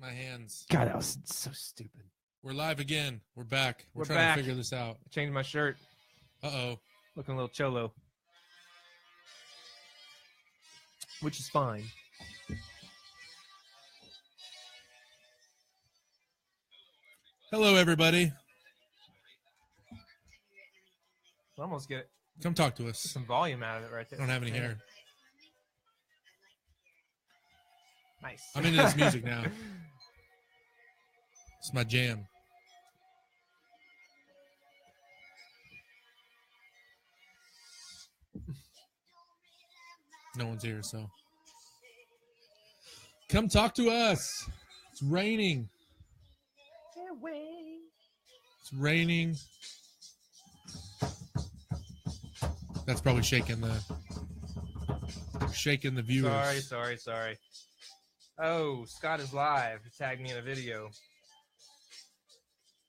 My hands. God, that was so stupid. We're live again. We're back. We're trying back. to figure this out. I changed my shirt. Uh-oh. Looking a little cholo. Which is fine. Hello, everybody. Almost get Come talk to us. some volume out of it right there. I don't have any hair. Nice. I'm into this music now. It's my jam. No one's here, so. Come talk to us. It's raining. It's raining. That's probably shaking the viewers. Sorry. Oh, Scott is live. He tagged me in a video.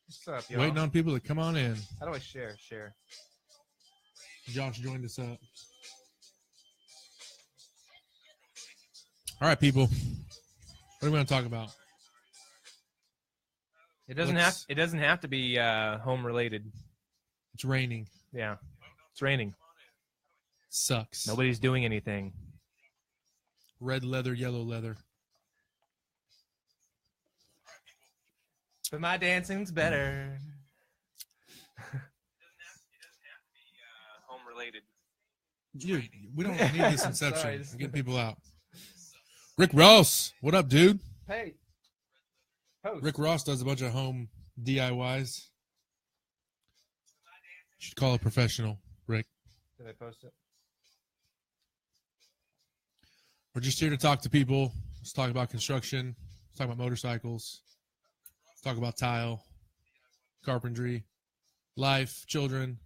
What's up, y'all? Waiting on people to come on in. How do I share? Share. Josh joined us up. All right, people. What are we going to talk about? It doesn't have to be home related. It's raining. Yeah. It's raining. Sucks. Nobody's doing anything. Red leather, yellow leather. But my dancing's better. It doesn't have to be home related. Dude, we don't need this inception. Sorry. I'm getting people out. Rick Ross, what up, dude? Hey. Post. Rick Ross does a bunch of home DIYs. You should call a professional, Rick. Did I post it? We're just here to talk to people. Let's talk about construction. Let's talk about motorcycles. Let's talk about tile, carpentry, life, children,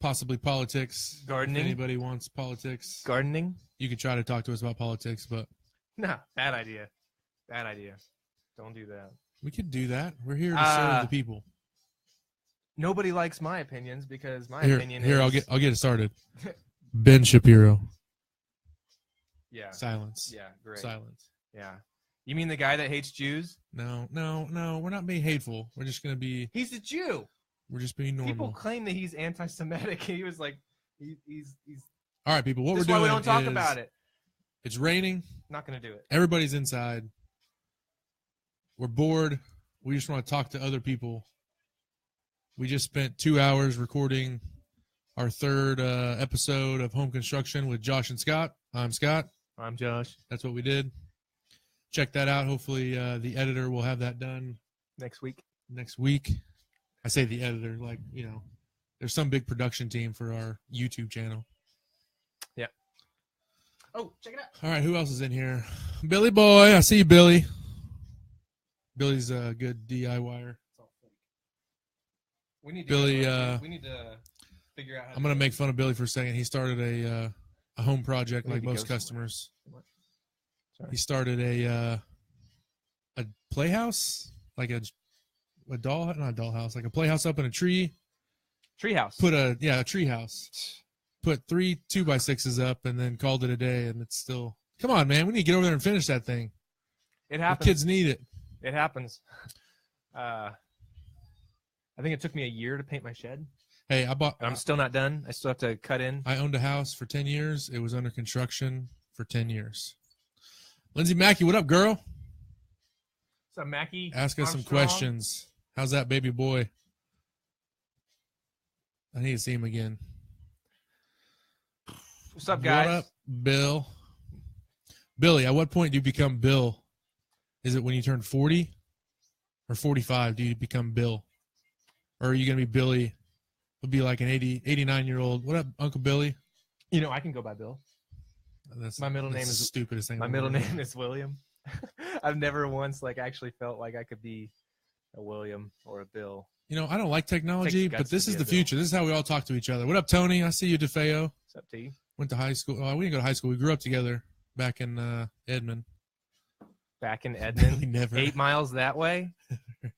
possibly politics. Gardening. If anybody wants politics. Gardening? You can try to talk to us about politics, but Nah, bad idea. Bad idea. Don't do that. we could do that. We're here to serve the people. Nobody likes my opinions because my Here, opinion here, is... I'll get it started. Ben Shapiro. Yeah. Silence. Yeah, great. Silence. Yeah. You mean the guy that hates Jews? No. We're not being hateful. We're just gonna be. He's a Jew. We're just being normal. People claim that he's anti-Semitic. He was like, he's. All right, people. What That's we're doing why we don't talk is about it. It's raining. Not gonna do it. Everybody's inside. We're bored. We just want to talk to other people. We just spent 2 hours recording our third episode of Home Construction with Josh and Scott. I'm Scott. I'm Josh. That's what we did. Check that out. Hopefully the editor will have that done Next week. I say the editor, like, there's some big production team for our YouTube channel. Yeah. Oh, check it out. All right, who else is in here? Billy Boy. I see you, Billy. Billy's a good DIYer. We need to Billy, we need to figure out how I'm going to make fun of Billy for a second. He started a home project We need like to most go customers. Sorry. He started a playhouse, like a doll, not a dollhouse, like a playhouse up in a tree. Treehouse. A tree house. Put 3 2x6s up and then called it a day, and it's still. Come on, man, we need to get over there and finish that thing. It The happens. kids need it. It happens. I think it took me a year to paint my shed. Hey, And I'm still not done. I still have to cut in. I owned a house for 10 years. It was under construction for 10 years. Lindsay Mackey, what up, girl? What's up, Mackie? Ask us some Armstrong? questions. How's that baby boy? I need to see him again. What's up, guys? What up, Bill? Billy, at what point do you become Bill? Is it when you turn 40 or 45? Do you become Bill? Or are you going to be Billy? It'll be like an 89-year-old. What up, Uncle Billy? I can go by Bill. My middle name the is stupidest thing. My middle name is William. I've never once actually felt like I could be a William or a Bill. I don't like technology, Takes guts but this to is be a the Bill. future. This is how we all talk to each other. What up, Tony? I see you, DeFeo. What's up, T? Went to high school. Oh, we didn't go to high school. We grew up together back in Edmond. Back in Edmond. We never. 8 miles that way. I'm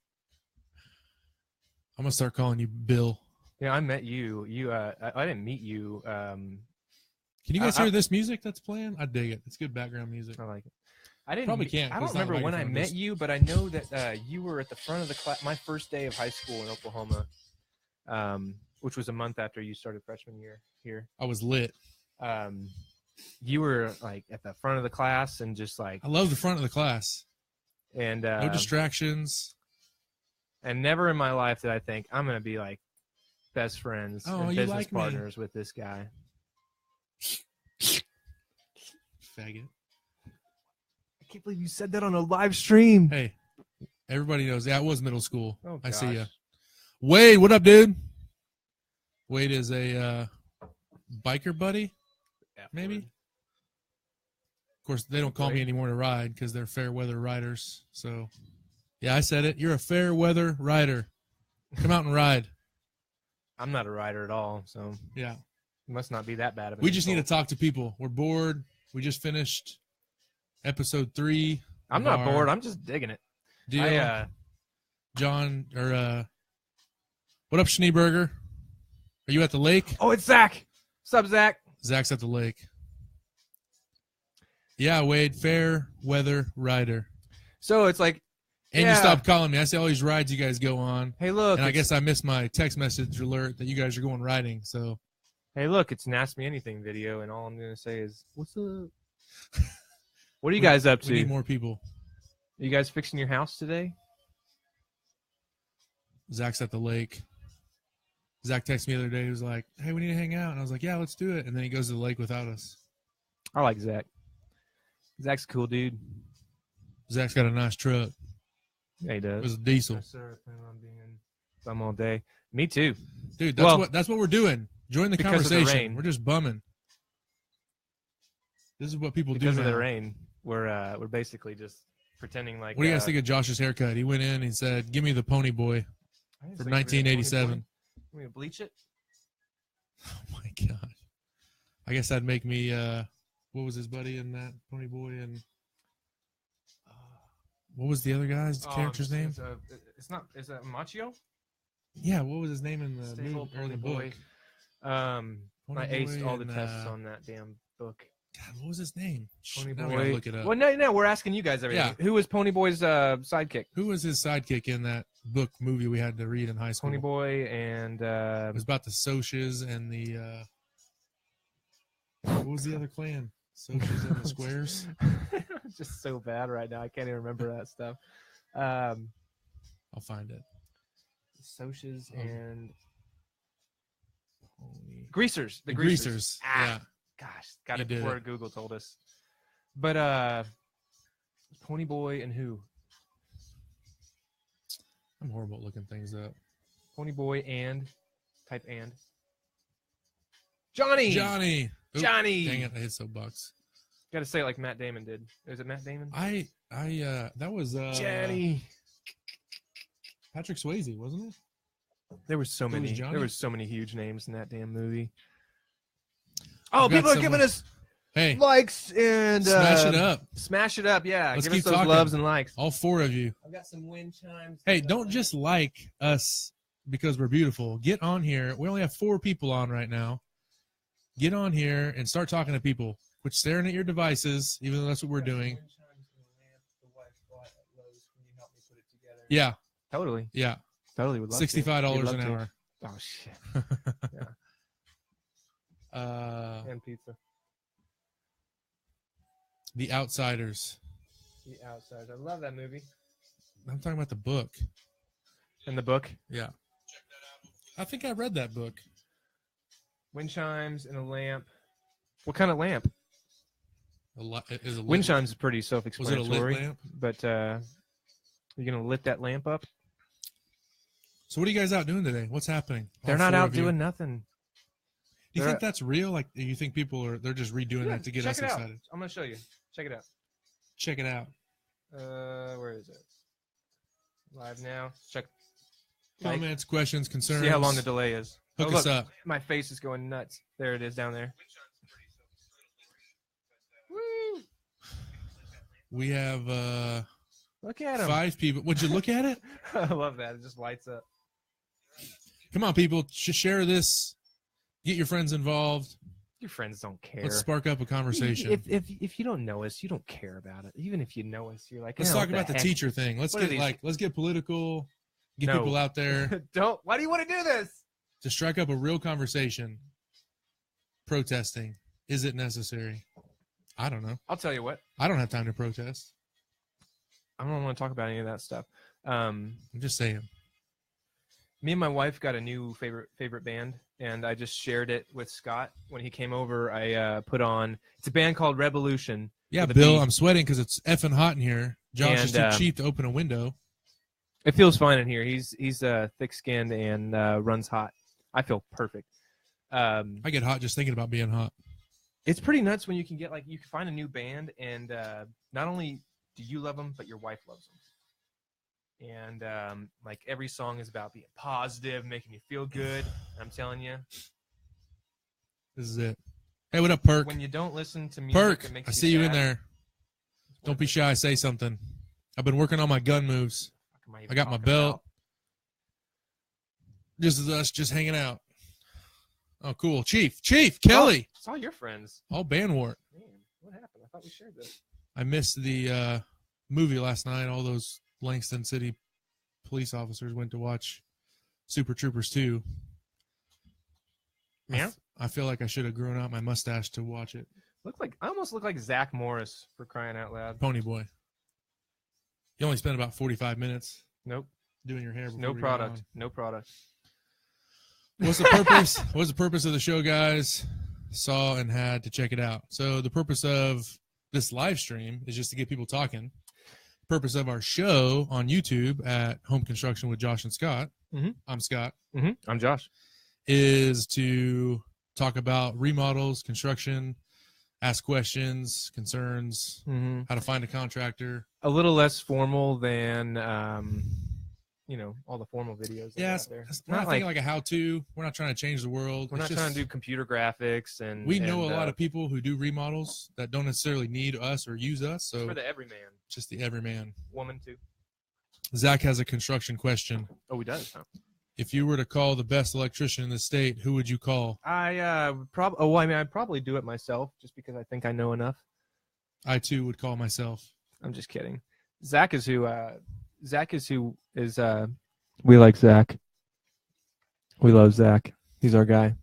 gonna start calling you Bill. Yeah, I met you. I didn't meet you. Can you guys hear this music that's playing? I dig it. It's good background music. I like it. I didn't. Probably can't, I 'cause don't it's not remember when I microphone, met just- you, but I know that you were at the front of the class. My first day of high school in Oklahoma, which was a month after you started freshman year here. I was lit. You were like at the front of the class and just like, I love the front of the class. and No distractions. and never in my life did I think I'm gonna be like best friends Oh, and you business like me. partners with this guy. Faggot. I can't believe you said that on a live stream. Hey, everybody knows that was middle school. Oh, I see gosh. ya. Wade, what up, dude? Wade is a biker buddy, maybe. Of course, they don't call me anymore to ride because they're fair weather riders. So, yeah, I said it. You're a fair weather rider. Come out and ride. I'm not a rider at all, so Yeah. it must not be that bad of an We just need to insult. talk to people. We're bored. We just finished episode 3. I'm of not our bored. I'm just digging it. deal. I, John, or what up, Schneeberger? Are you at the lake? oh, it's Zach. What's up, Zach? Zach's at the lake. Yeah, Wade, fair weather rider. So it's like, And yeah. you stopped calling me. I see all these rides you guys go on. Hey, look. And I it's- guess I missed my text message alert that you guys are going riding. So Hey, look, it's an Ask Me Anything video, and all I'm going to say is, what's up? What are you guys up we to? need more people. You guys fixing your house today? Zach's at the lake. Zach texted me the other day. He was like, hey, we need to hang out. And I was like, yeah, let's do it. And then he goes to the lake without us. I like Zach. Zach's a cool dude. Zach's got a nice truck. Yeah, he It does. was a diesel. Yes, sir. Plan on being in some all day. Me too. Dude, that's what we're doing. Join the Because of the conversation. rain. We're just bumming. This is what people Because do of now. the rain, we're basically just pretending like. What do you guys think of Josh's haircut? He went in and he said, give me the pony boy from 1987. Can we bleach it? Oh, my God. I guess that'd make me, what was his buddy in that pony boy? And what was the other guy's character's name? It's not. Is it Machio? Yeah, what was his name in the Stable movie or in the Pony book? Boy. Pony I aced Boy all the and, tests on that damn book. God, what was his name? Pony Now we Boy. gotta look it up. Well, no, we're asking you guys everything. Yeah. Who was Pony Boy's sidekick? Who was his sidekick in that book movie we had to read in high school? Pony Boy and It was about the Socs and the what was the other clan? Socs and the Squares. It's just so bad right now. I can't even remember that stuff. I'll find it. Socs Oh. and Pony. Greasers. The Greasers. Greasers. Ah, Yeah. gosh, got You it did before it. Google told us. But Pony Boy and who? I'm horrible at looking things up. Pony Boy and type and Johnny. Johnny. Oop, Johnny. Dang it, I hit soapbox. Got to say it like Matt Damon did. Is it Matt Damon? That was Johnny. Patrick Swayze, wasn't it? There were so was many. Johnny? There were so many huge names in that damn movie. Oh, I've got people are someone- giving us Hey, likes and smash it up. Smash it up, yeah. Let's Give keep us those talking. loves and likes. All 4 of you. I've got some wind chimes. Hey, don't just like us because we're beautiful. Get on here. We only have 4 people on right now. Get on here and start talking to people. Quit staring at your devices, even though that's what we're doing. Yeah, Totally. yeah. Totally would love $65 We'd love an to. hour. Oh shit. And pizza. The Outsiders. The Outsiders. I love that movie. I'm talking about the book. And the book. Yeah. I think I read that book. Wind chimes and a lamp. What kind of lamp? Is a Wind lit, chimes is pretty was it a self-explanatory. lit lamp? But you gonna lit that lamp up? So what are you guys out doing today? What's happening? They're All not 4 out of you. doing nothing. Do you they're- think that's real? Like, do you think people they're just redoing Yeah, that to get check us it out. excited? I'm gonna show you. Check it out. Check it out. Where is it? Live now. Check. Comments, questions, concerns. See how long the delay is. Hook Oh, us look, up. my face is going nuts. There it is down there. Woo! We have Look at him. 5 people. Would you look at it? I love that. It just lights up. Come on, people. Share this. Get your friends involved. Your friends don't care. Let's spark up a conversation. If you don't know us, you don't care about it. Even if you know us, you're like, let's talk about the teacher thing. Let's get political, get people out there. Don't. Why do you want to do this? To strike up a real conversation. Protesting. Is it necessary? I don't know. I'll tell you what. I don't have time to protest. I don't want to talk about any of that stuff. I'm just saying. Me and my wife got a new favorite band, and I just shared it with Scott when he came over. I put on. It's a band called Revolution. Yeah, Bill, I'm sweating because it's effing hot in here. Josh is too cheap to open a window. It feels fine in here. He's thick-skinned and runs hot. I feel perfect. I get hot just thinking about being hot. It's pretty nuts when you can find a new band, and not only do you love them, but your wife loves them. And like every song is about being positive, making you feel good. I'm telling you, this is it. Hey, what up, Perk? When you don't listen to music, Perk, that makes I see you in there. Don't be it. shy. Say something. I've been working on my gun moves. I got my belt. Just as us, just hanging out. Oh, cool. Chief Kelly. It's all your friends. All Banwart. Man, what happened? I thought we shared this. I missed the movie last night. All those Langston City police officers went to watch Super Troopers 2. Yeah? I feel like I should have grown out my mustache to watch it. I almost look like Zach Morris, for crying out loud. Pony boy. You only spent about 45 minutes. Nope. Doing your hair. No product. No product. What's the purpose? What's the purpose of the show, guys? Saw and had to check it out. So the purpose of this live stream is just to get people talking. Purpose of our show on YouTube at Home Construction with Josh and Scott. Mm-hmm. I'm Scott. Mm-hmm. I'm Josh. Is to talk about remodels, construction, ask questions, concerns, how to find a contractor. A little less formal than, all the formal videos. Yeah, it's not like a how-to. We're not trying to change the world. We're not trying to do computer graphics. We know a lot of people who do remodels that don't necessarily need us or use us. So for the everyman. Just the everyman. Woman, too. Zach has a construction question. Oh, he does, huh? If you were to call the best electrician in the state, who would you call? I'd probably do it myself just because I think I know enough. I, too, would call myself. I'm just kidding. Zach is who we like Zach. We love Zach. He's our guy.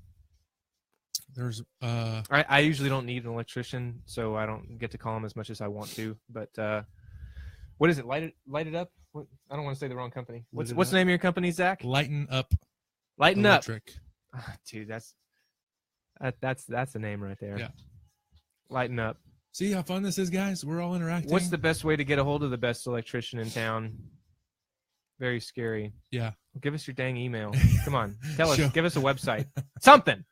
There's I usually don't need an electrician, so I don't get to call him as much as I want to. But what is it? Light it up? I don't want to say the wrong company. What's the name of your company, Zach? Lighten Up. Lighten Electric. Up. Dude, that's the name right there. Yeah. Lighten Up. See how fun this is, guys? We're all interacting. What's the best way to get a hold of the best electrician in town? Very scary. Yeah. Give us your dang email. Come on. Tell us. Give us a website. Something.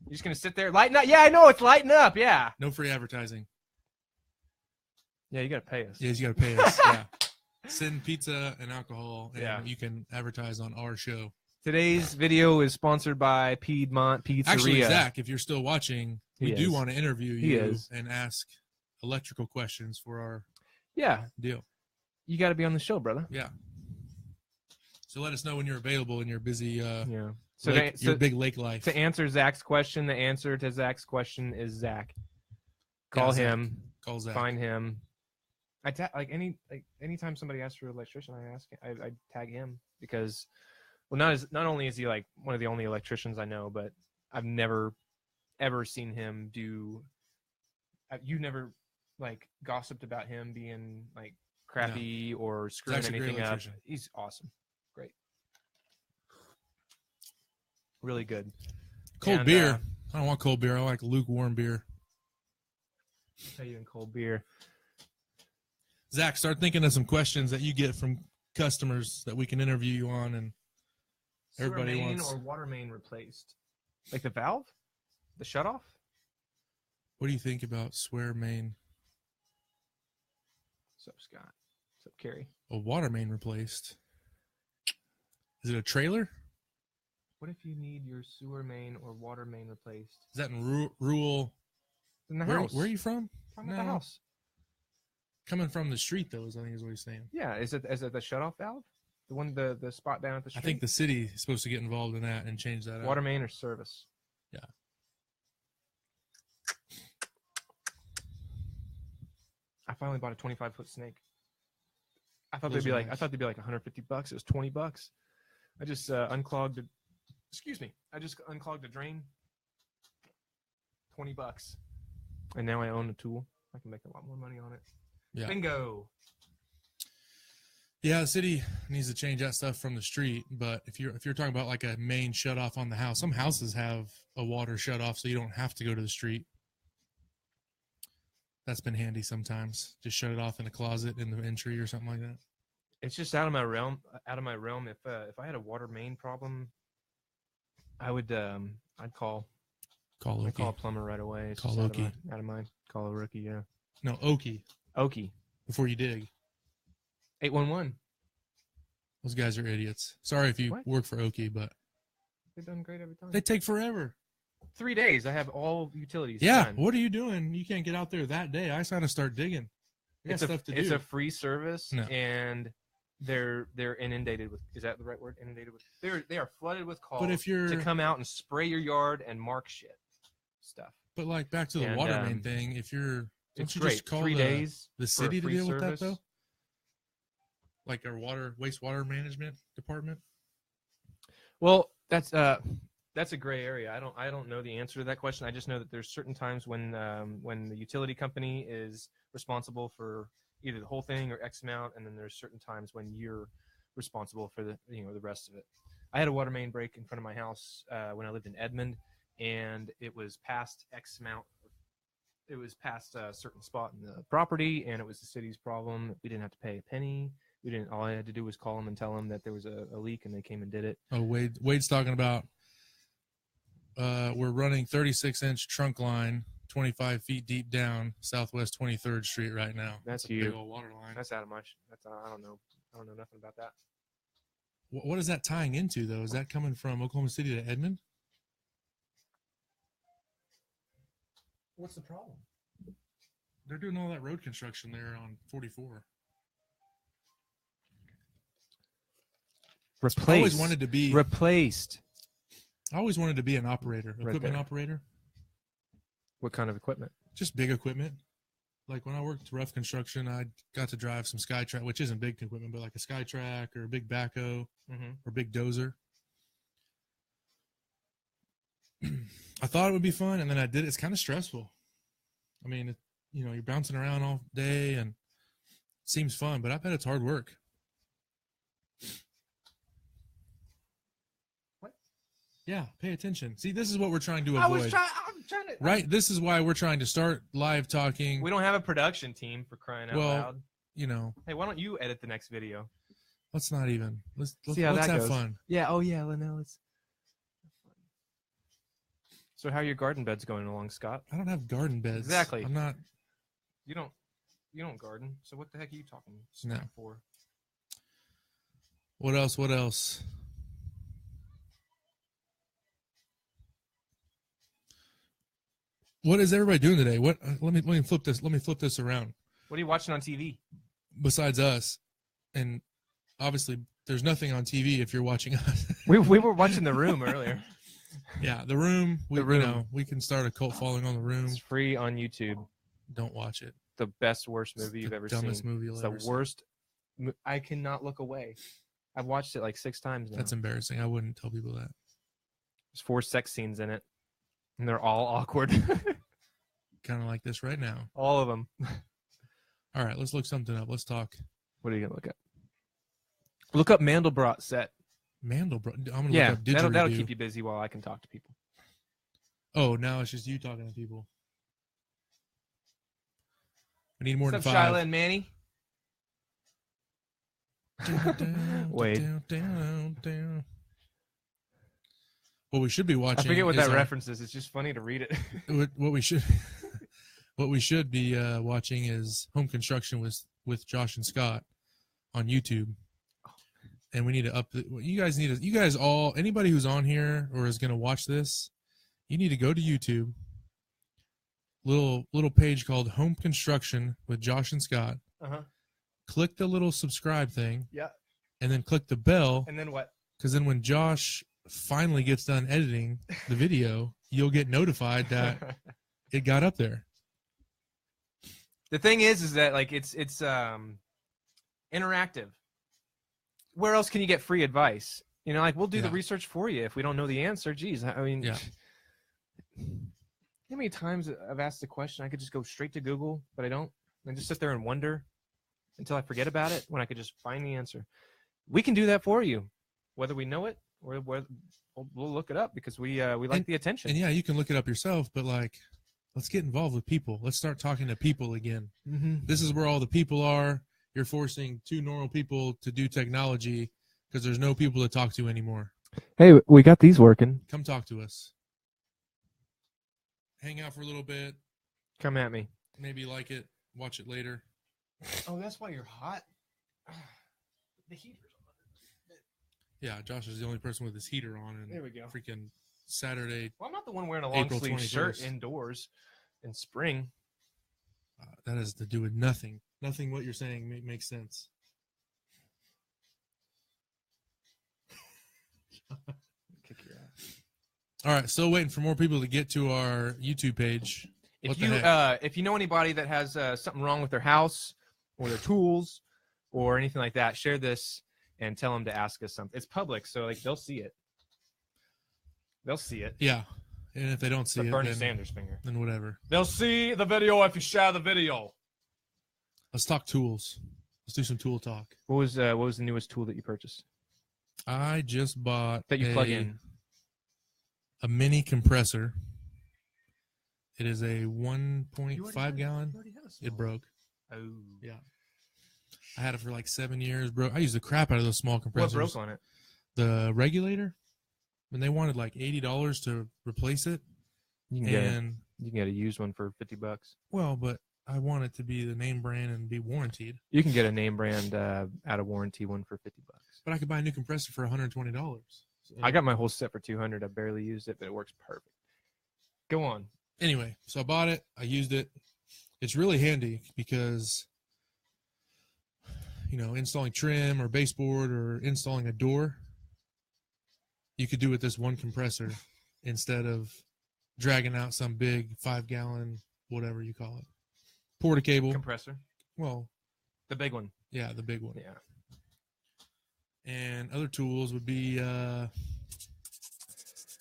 You're just going to sit there? Lighten Up? Yeah, I know. It's Lighten Up. Yeah. No free advertising. Yeah, you got to pay us. Yeah, you got to pay us. Yeah. Send pizza and alcohol, and you can advertise on our show. Today's video is sponsored by Piedmont Pizzeria. Actually, Zach, if you're still watching, we do want to interview you and ask electrical questions for our deal. You got to be on the show, brother. Yeah. So let us know when you're available in your busy So your big lake life. To answer Zach's question, the answer to Zach's question is Zach. Call him. Call Zach. Find him. Anytime somebody asks for an electrician, I tag him because, not only is he like one of the only electricians I know, but I've never ever seen him do. You never like gossiped about him being like crappy or screwing anything up. He's awesome. Great. Really good. Cold beer. I don't want cold beer. I like lukewarm beer. I'll tell you in cold beer. Zach, start thinking of some questions that you get from customers that we can interview you on, and everybody sewer main wants. Or water main replaced, like the valve, the shutoff. What do you think about swear main? What's up, Scott? What's up, Carrie? A water main replaced. Is it a trailer? What if you need your sewer main or water main replaced? Is that in rural? In the house. Where are you from? From the house. Coming from the street, though, I think is what he's saying. Yeah, is it the shutoff valve? The one, the spot down at the street? I think the city is supposed to get involved in that and change that Water main or service? Yeah. finally bought a 25-foot snake. I thought Those they'd be are like, nice. I thought they'd be like $150. It was $20. I just unclogged the. Excuse me. I just unclogged the drain. $20, and now I own a tool. I can make a lot more money on it. Yeah. Bingo. Yeah, the city needs to change that stuff from the street. But if you're talking about like a main shut off on the house, some houses have a water shut off, so you don't have to go to the street. That's been handy sometimes. Just shut it off in a closet in the entry or something like that. It's just out of my realm. If I had a water main problem, I would I'd call a plumber right away. It's Call just Okie. Out of my call a rookie. Yeah. No, Okie. Okie. Before you dig. 811. Those guys are idiots. Sorry if you What? work for Okie, but They've done great every time. they take forever. 3 days. I have all utilities. Yeah. done. What are you doing? You can't get out there that day. I gotta start digging. I got It's stuff to do. It's a free service, No. and they're inundated with. Is that the right word? Inundated with. They are flooded with calls. But if you're to come out and spray your yard and mark stuff. But like back to the And, water main thing, if you're don't It's you great. just call 3 days. the for a city to free deal with that service. though? Like our wastewater management department? Well, that's a gray area. I don't know the answer to that question. I just know that there's certain times when the utility company is responsible for either the whole thing or X amount, and then there's certain times when you're responsible for the rest of it. I had a water main break in front of my house when I lived in Edmond, and it was past X amount. It was past a certain spot in the property, and it was the city's problem. We didn't have to pay a penny. We didn't. All I had to do was call them and tell them that there was a leak, and they came and did it. Oh, Wade's talking about we're running 36-inch trunk line 25 feet deep down Southwest 23rd Street right now. That's a you. big old water line. That's out of much. I don't know. I don't know nothing about that. What is that tying into, though? Is that coming from Oklahoma City to Edmond? What's the problem? They're doing all that road construction there on 44. Replaced. I always wanted to be. Replaced. I always wanted to be an operator, Right equipment there. operator. What kind of equipment? Just big equipment. Like when I worked rough construction, I got to drive some Skytrack, which isn't big equipment, but like a Skytrack or a big backhoe or big dozer. I thought it would be fun, and then I did it. It's kind of stressful. I mean, you're bouncing around all day, and it seems fun, but I bet it's hard work. What? Yeah, pay attention. See, this is what we're trying to avoid. I'm trying to. Right? This is why we're trying to start live talking. We don't have a production team for crying out loud. Hey, why don't you edit the next video? Let's not even. Let's See how let's that have goes. fun. Yeah. Oh yeah, Linnell. So how are your garden beds going along, Scott? I don't have garden beds. Exactly. I'm not. You don't garden. So what the heck are you talking No. for? What else? What else? What is everybody doing today? What? Let me flip this. Let me flip this around. What are you watching on TV? Besides us, and obviously there's nothing on TV if you're watching us. We were watching The Room earlier. Yeah, The Room. The Room. We can start a cult following on The Room. It's free on YouTube. Don't watch it. The best, worst movie you've ever seen. Dumbest movie you'll It's ever the see. worst. I cannot look away. I've watched it like 6 times now. That's embarrassing. I wouldn't tell people that. There's 4 sex scenes in it, and they're all awkward. Kind of like this right now. All of them. All right, let's look something up. Let's talk. What are you gonna look up? Look up Mandelbrot set. Mandelbrot. I'm gonna Yeah, look up that'll didgeridoo. keep you busy while I can talk to people. Oh, now it's just you talking to people. We need more What's than up, 5. Shyla and Manny? Wade. Down. What we should be I watching. forget what is that reference is. It's just funny to read it. What we should, what we should be watching is Home Construction with Josh and Scott on YouTube. And we need to you guys all, anybody who's on here or is going to watch this, you need to go to YouTube. Little page called Home Construction with Josh and Scott. Uh-huh. Click the little subscribe thing. Yeah. And then click the bell. And then what? Because then when Josh finally gets done editing the video, you'll get notified that it got up there. The thing is that like it's interactive. Where else can you get free advice? You know, like we'll do the research for you if we don't know the answer. Geez, I mean, how many times I've asked a question, I could just go straight to Google, but I don't. I just sit there and wonder until I forget about it when I could just find the answer. We can do that for you, whether we know it or we'll look it up because we like the attention. And yeah, you can look it up yourself, but like, let's get involved with people. Let's start talking to people again. Mm-hmm. This is where all the people are. You're forcing two normal people to do technology because there's no people to talk to anymore. Hey, we got these working. Come talk to us. Hang out for a little bit. Come at me. Maybe like it. Watch it later. Oh, that's why you're hot? The heater's on. Yeah, Josh is the only person with his heater on. And there we go. Freaking Saturday. Well, I'm not the one wearing a long April sleeve 21st. shirt indoors in spring. That has to do with nothing. Nothing what you're saying makes sense. Kick your ass. All right, still waiting for more people to get to our YouTube page. If you know anybody that has something wrong with their house or their tools or anything like that, share this and tell them to ask us something. It's public, so like they'll see it. They'll see it. Yeah, and if they don't see it, Bernie Sanders finger. Then whatever. They'll see the video if you share the video. Let's talk tools. Let's do some tool talk. What was the newest tool that you purchased? I just bought that you plug in a mini compressor. It is a 1.5 gallon. It broke. Oh. Yeah. I had it for like 7 years, bro. I used the crap out of those small compressors. What broke on it? The regulator. And they wanted like $80 to replace it. You can get a used one for $50. Well, but I want it to be the name brand and be warranted. You can get a name brand out of warranty one for $50. But I could buy a new compressor for $120. So, I got my whole set for $200. I barely used it, but it works perfect. Go on. Anyway, so I bought it. I used it. It's really handy because, you know, installing trim or baseboard or installing a door, you could do with this one compressor instead of dragging out some big 5-gallon, whatever you call it, porta cable compressor. Well, the big one. Yeah, the big one. Yeah. And other tools would be, I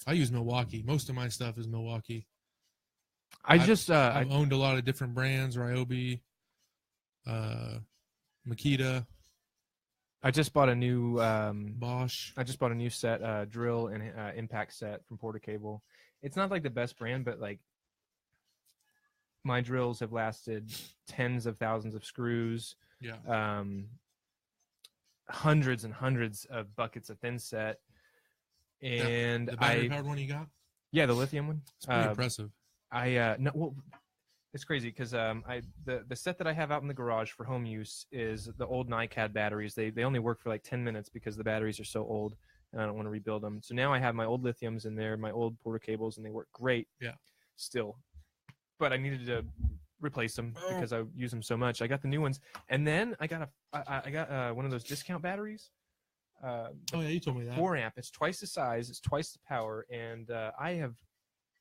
use Milwaukee. Most of my stuff is Milwaukee. I've owned a lot of different brands, Ryobi, Makita. I just bought a new Bosch. I just bought a new set, drill and impact set from Porta Cable. It's not like the best brand, but like my drills have lasted tens of thousands of screws. Yeah. Hundreds and hundreds of buckets of thin set. And the battery powered one you got? Yeah, the lithium one. It's pretty impressive. It's crazy because the set that I have out in the garage for home use is the old NiCad batteries. They only work for like 10 minutes because the batteries are so old and I don't want to rebuild them. So now I have my old lithiums in there, my old Porta cables, and they work great. Yeah. Still, but I needed to replace them because I use them so much. I got the new ones, and then I got one of those discount batteries. Oh yeah, you told me that. 4 amp. It's twice the size. It's twice the power, and I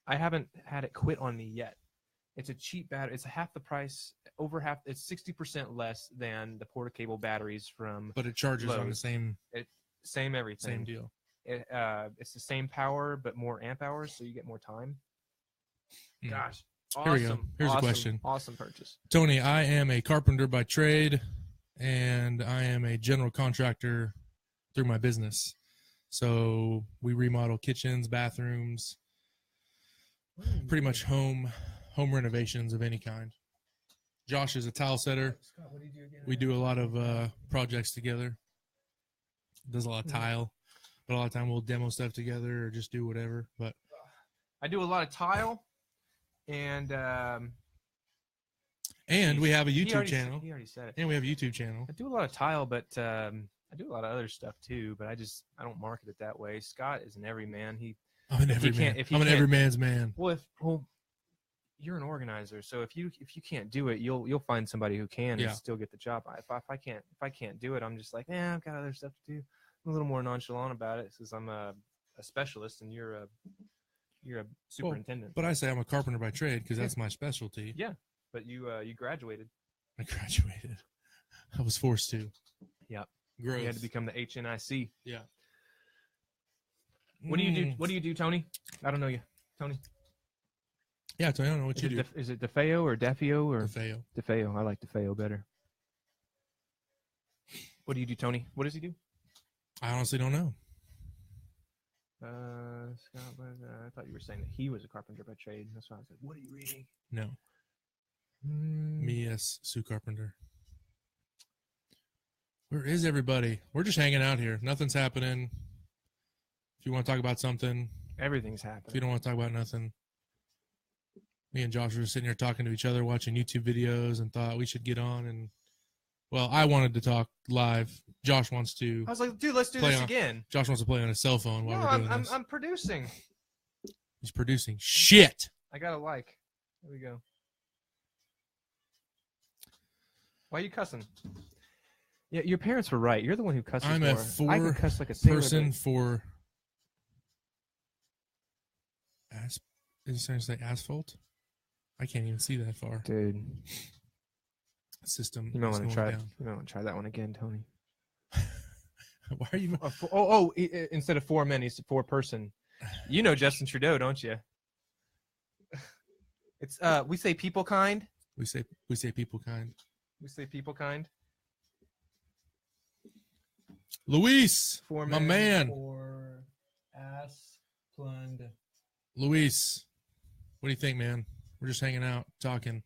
haven't had it quit on me yet. It's a cheap battery. It's half the price, over half. It's 60% less than the Porta Cable batteries from. But it charges Lowe's. on the same. Same everything. Same deal. It's the same power, but more amp hours, so you get more time. Gosh, awesome. Here we go. Here's a question. Awesome purchase. Tony, I am a carpenter by trade, and I am a general contractor through my business. So we remodel kitchens, bathrooms, pretty much home renovations of any kind. Josh is a tile setter. Scott, what do you do again? We do a lot of projects together. Does a lot of tile, but a lot of time we'll demo stuff together or just do whatever. But I do a lot of tile, and we have a YouTube channel. He already said it. And we have a YouTube channel. I do a lot of tile, but I do a lot of other stuff too. But I don't market it that way. Scott is an everyman. I'm an everyman. I'm an everyman's man. Well, you're an organizer, so if you can't do it, you'll find somebody who can and still get the job. If I can't do it, I'm just like, I've got other stuff to do. I'm a little more nonchalant about it since I'm a specialist and you're a superintendent. But I say I'm a carpenter by trade because that's my specialty. Yeah, But you graduated. I graduated. I was forced to. Yep. Gross. You had to become the HNIC. Yeah. What do you do? What do you do, Tony? I don't know you, Tony. Yeah, Tony, I don't know what you do. Is it DeFeo or Defeo or DeFeo. DeFeo? I like DeFeo better. What do you do, Tony? What does he do? I honestly don't know. I thought you were saying that he was a carpenter by trade. That's why I was like, what are you reading? No. Me, yes, Sue Carpenter. Where is everybody? We're just hanging out here. Nothing's happening. If you want to talk about something, Everything's if you happening. don't want to talk about nothing. Me and Josh were sitting here talking to each other, watching YouTube videos, and thought we should get on. And well, I wanted to talk live. Josh wants to. I was like, dude, let's do Play this on- again. Josh wants to play on his cell phone while No, we're doing this. I'm producing. He's producing shit. I got a like. There we go. Why are you cussing? Yeah, your parents were right. You're the one who cusses I'm more. a I can cuss like a sailor, person but- for. Is he trying to say asphalt? I can't even see that far. Dude. System. You might is want to going try. down. You might want to try that one again, Tony. Why are you? Instead of 4 men, he's 4 person. You know Justin Trudeau, don't you? It's we say people kind. We say people kind. We say people kind. Luis, 4 my men. man. Or ass plund. Luis, what do you think, man? We're just hanging out, talking.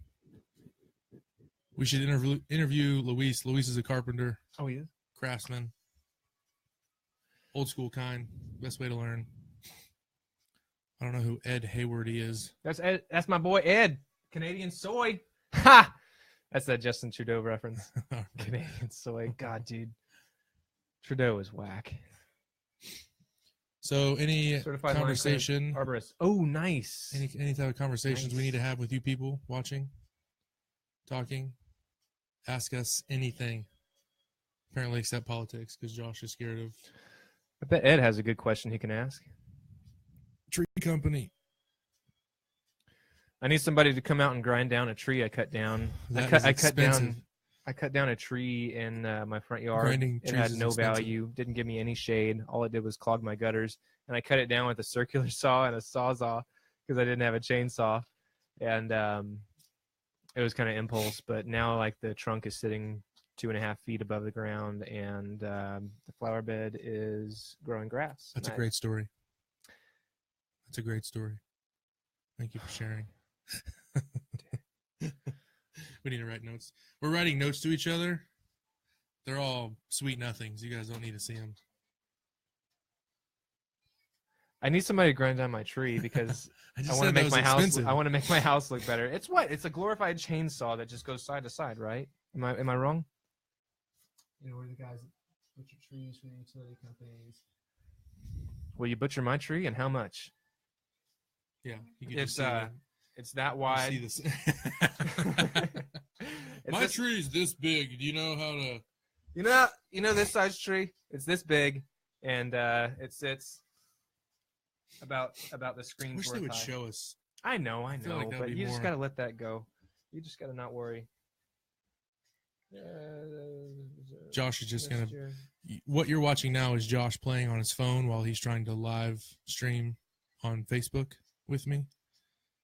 We should interview Luis. Luis is a carpenter, Oh, he is. craftsman, old school kind. Best way to learn. I don't know who Ed Hayward is. That's Ed. That's my boy Ed. Canadian soy. Ha! That's that Justin Trudeau reference. Canadian soy. God, dude. Trudeau is whack. So, any Certified conversation, Arborist. Oh, nice. any type of conversations we Nice. need to have with you people watching, talking, ask us anything. Apparently, except politics, because Josh is scared of I bet Ed has a good question he can ask. tree company. I need somebody to come out and grind down a tree I cut down. That I is cut expensive. down. I cut down a tree in my front yard. Grinding It trees had is no expensive. value. Didn't give me any shade. All it did was clog my gutters. And I cut it down with a circular saw and a sawzall because I didn't have a chainsaw. And it was kind of impulse. But now, like, the trunk is sitting 2.5 feet above the ground, and the flower bed is growing grass. That's a And great story. That's a great story. Thank you for sharing. We need to write notes. We're writing notes to each other. They're all sweet nothings. You guys don't need to see them. I need somebody to grind down my tree because I I just want to said that make was my house. expensive. I want to make my house look better. It's what? It's a glorified chainsaw that just goes side to side, right? Am I wrong? You know, we're the guys that butcher trees for the utility companies. Will you butcher my tree, and how much? Yeah, you can It's just see it's that you wide. see this. It's My this- tree is this big. Do you know how to? You know this size tree. It's this big, and it sits about the I screen's wish they worth would high. show us. I know, feel like that'd but be you just more- gotta let that go. You just gotta not worry. Josh is just gonna. Missed your- What you're watching now is Josh playing on his phone while he's trying to live stream on Facebook with me.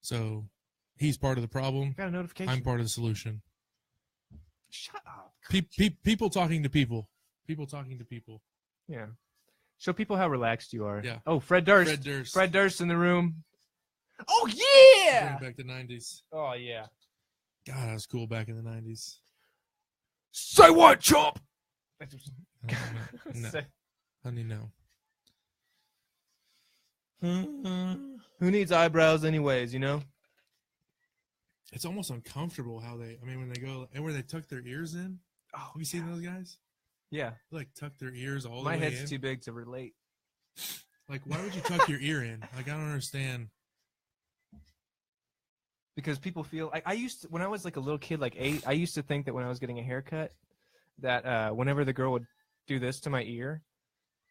So he's part of the problem. got a notification. I'm part of the solution. Shut up. People talking to people. People talking to people. Yeah. Show people how relaxed you are. Yeah. Oh, Fred Durst. Fred Durst. Fred Durst in the room. Oh Bring yeah. it back to 90s. Oh yeah. God, that was cool back in the 90s. Say what, chop? No, honey, no. Who needs eyebrows anyways, you know? It's almost uncomfortable how they. I mean, when they go and where they tuck their ears in. Oh, Have you seen those guys? yeah. They, like tuck their ears all My the way head's in. too big to relate. Like, why would you tuck your ear in? Like, I don't understand. Because people feel I used to, when I was like a little kid, like 8, I used to think that when I was getting a haircut, that whenever the girl would do this to my ear,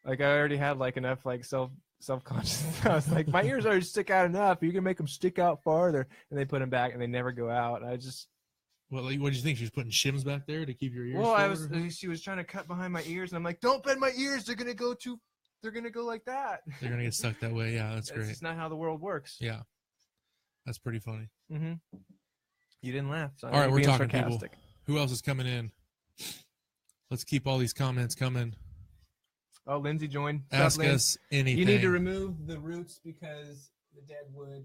like I already had like enough like self-consciousness. I was like, my ears already stick out enough. You can make them stick out farther, and they put them back, and they never go out. And I just What did you think? She was putting shims back there to keep your ears? Well, she was trying to cut behind my ears, and I'm like, don't bend my ears. They're gonna go like that. They're gonna get stuck that way. Yeah, that's great. It's not how the world works. Yeah, that's pretty funny. Mm-hmm. You didn't laugh. So All right, we're talking sarcastic. people. Who else is coming in? Let's keep all these comments coming. Oh, Lindsay joined. Ask Lynn? us anything. You need to remove the roots because the dead wood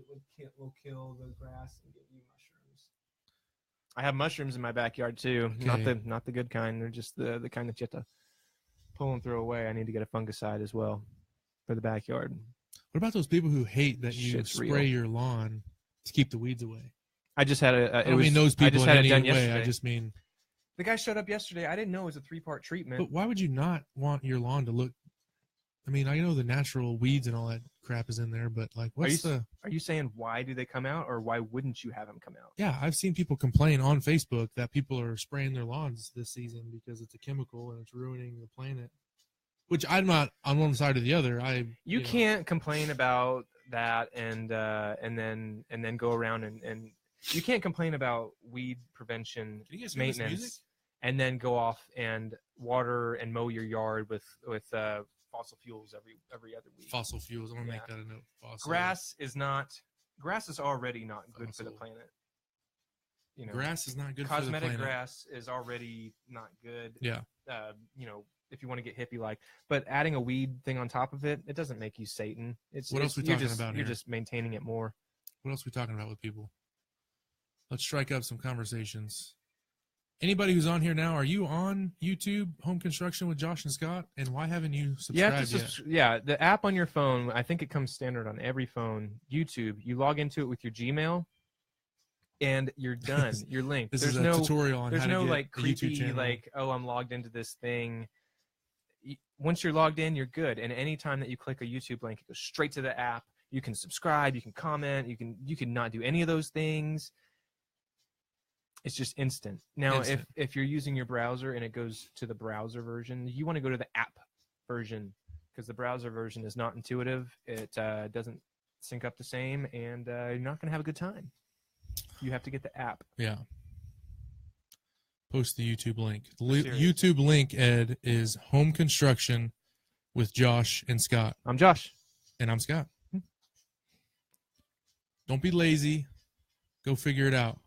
will kill the grass and give you mushrooms. I have mushrooms in my backyard too. Okay. Not the good kind. They're just the kind that you have to pull and throw away. I need to get a fungicide as well for the backyard. What about those people who hate that you Shit's spray real. your lawn to keep the weeds away? I just had I don't mean those people I just in had it any done way. yesterday. I just mean. The guy showed up yesterday. I didn't know it was a 3-part treatment. But why would you not want your lawn to look? I mean, I know the natural weeds and all that crap is in there, but like, Are you saying why do they come out, or why wouldn't you have them come out? Yeah, I've seen people complain on Facebook that people are spraying their lawns this season because it's a chemical and it's ruining the planet. Which I'm not on one side or the other. You can't complain about that and then go around and you can't complain about weed prevention Can you guys hear this music? maintenance and then go off and water and mow your yard with fossil fuels every other week. Fossil fuels. I'm gonna make Yeah. that a note. Fossil. Grass is already not good for the Fossil. planet. You know, Grass is not good for the cosmetic planet. grass is already not good. Yeah. If you want to get hippie like, but adding a weed thing on top of it, it doesn't make you Satan. What else we you're talking just, about You're here? just maintaining it more. What else are we talking about with people? Let's strike up some conversations. Anybody who's on here now, are you on YouTube, Home Construction with Josh and Scott? And why haven't you subscribed yet? The app on your phone, I think it comes standard on every phone. YouTube, you log into it with your Gmail, and you're done. You're linked. This There's is a no tutorial on There's how to no get like a YouTube creepy channel. like, oh, I'm logged into this thing. Once you're logged in, you're good. And anytime that you click a YouTube link, it goes straight to the app. You can subscribe. You can comment. You can not do any of those things. It's just instant. Now, Instant. if you're using your browser and it goes to the browser version, you want to go to the app version because the browser version is not intuitive. It doesn't sync up the same, and you're not going to have a good time. You have to get the app. Yeah. Post the YouTube link. The Serious. YouTube link, Ed, is Home Construction with Josh and Scott. I'm Josh. And I'm Scott. Don't be lazy. Go figure it out.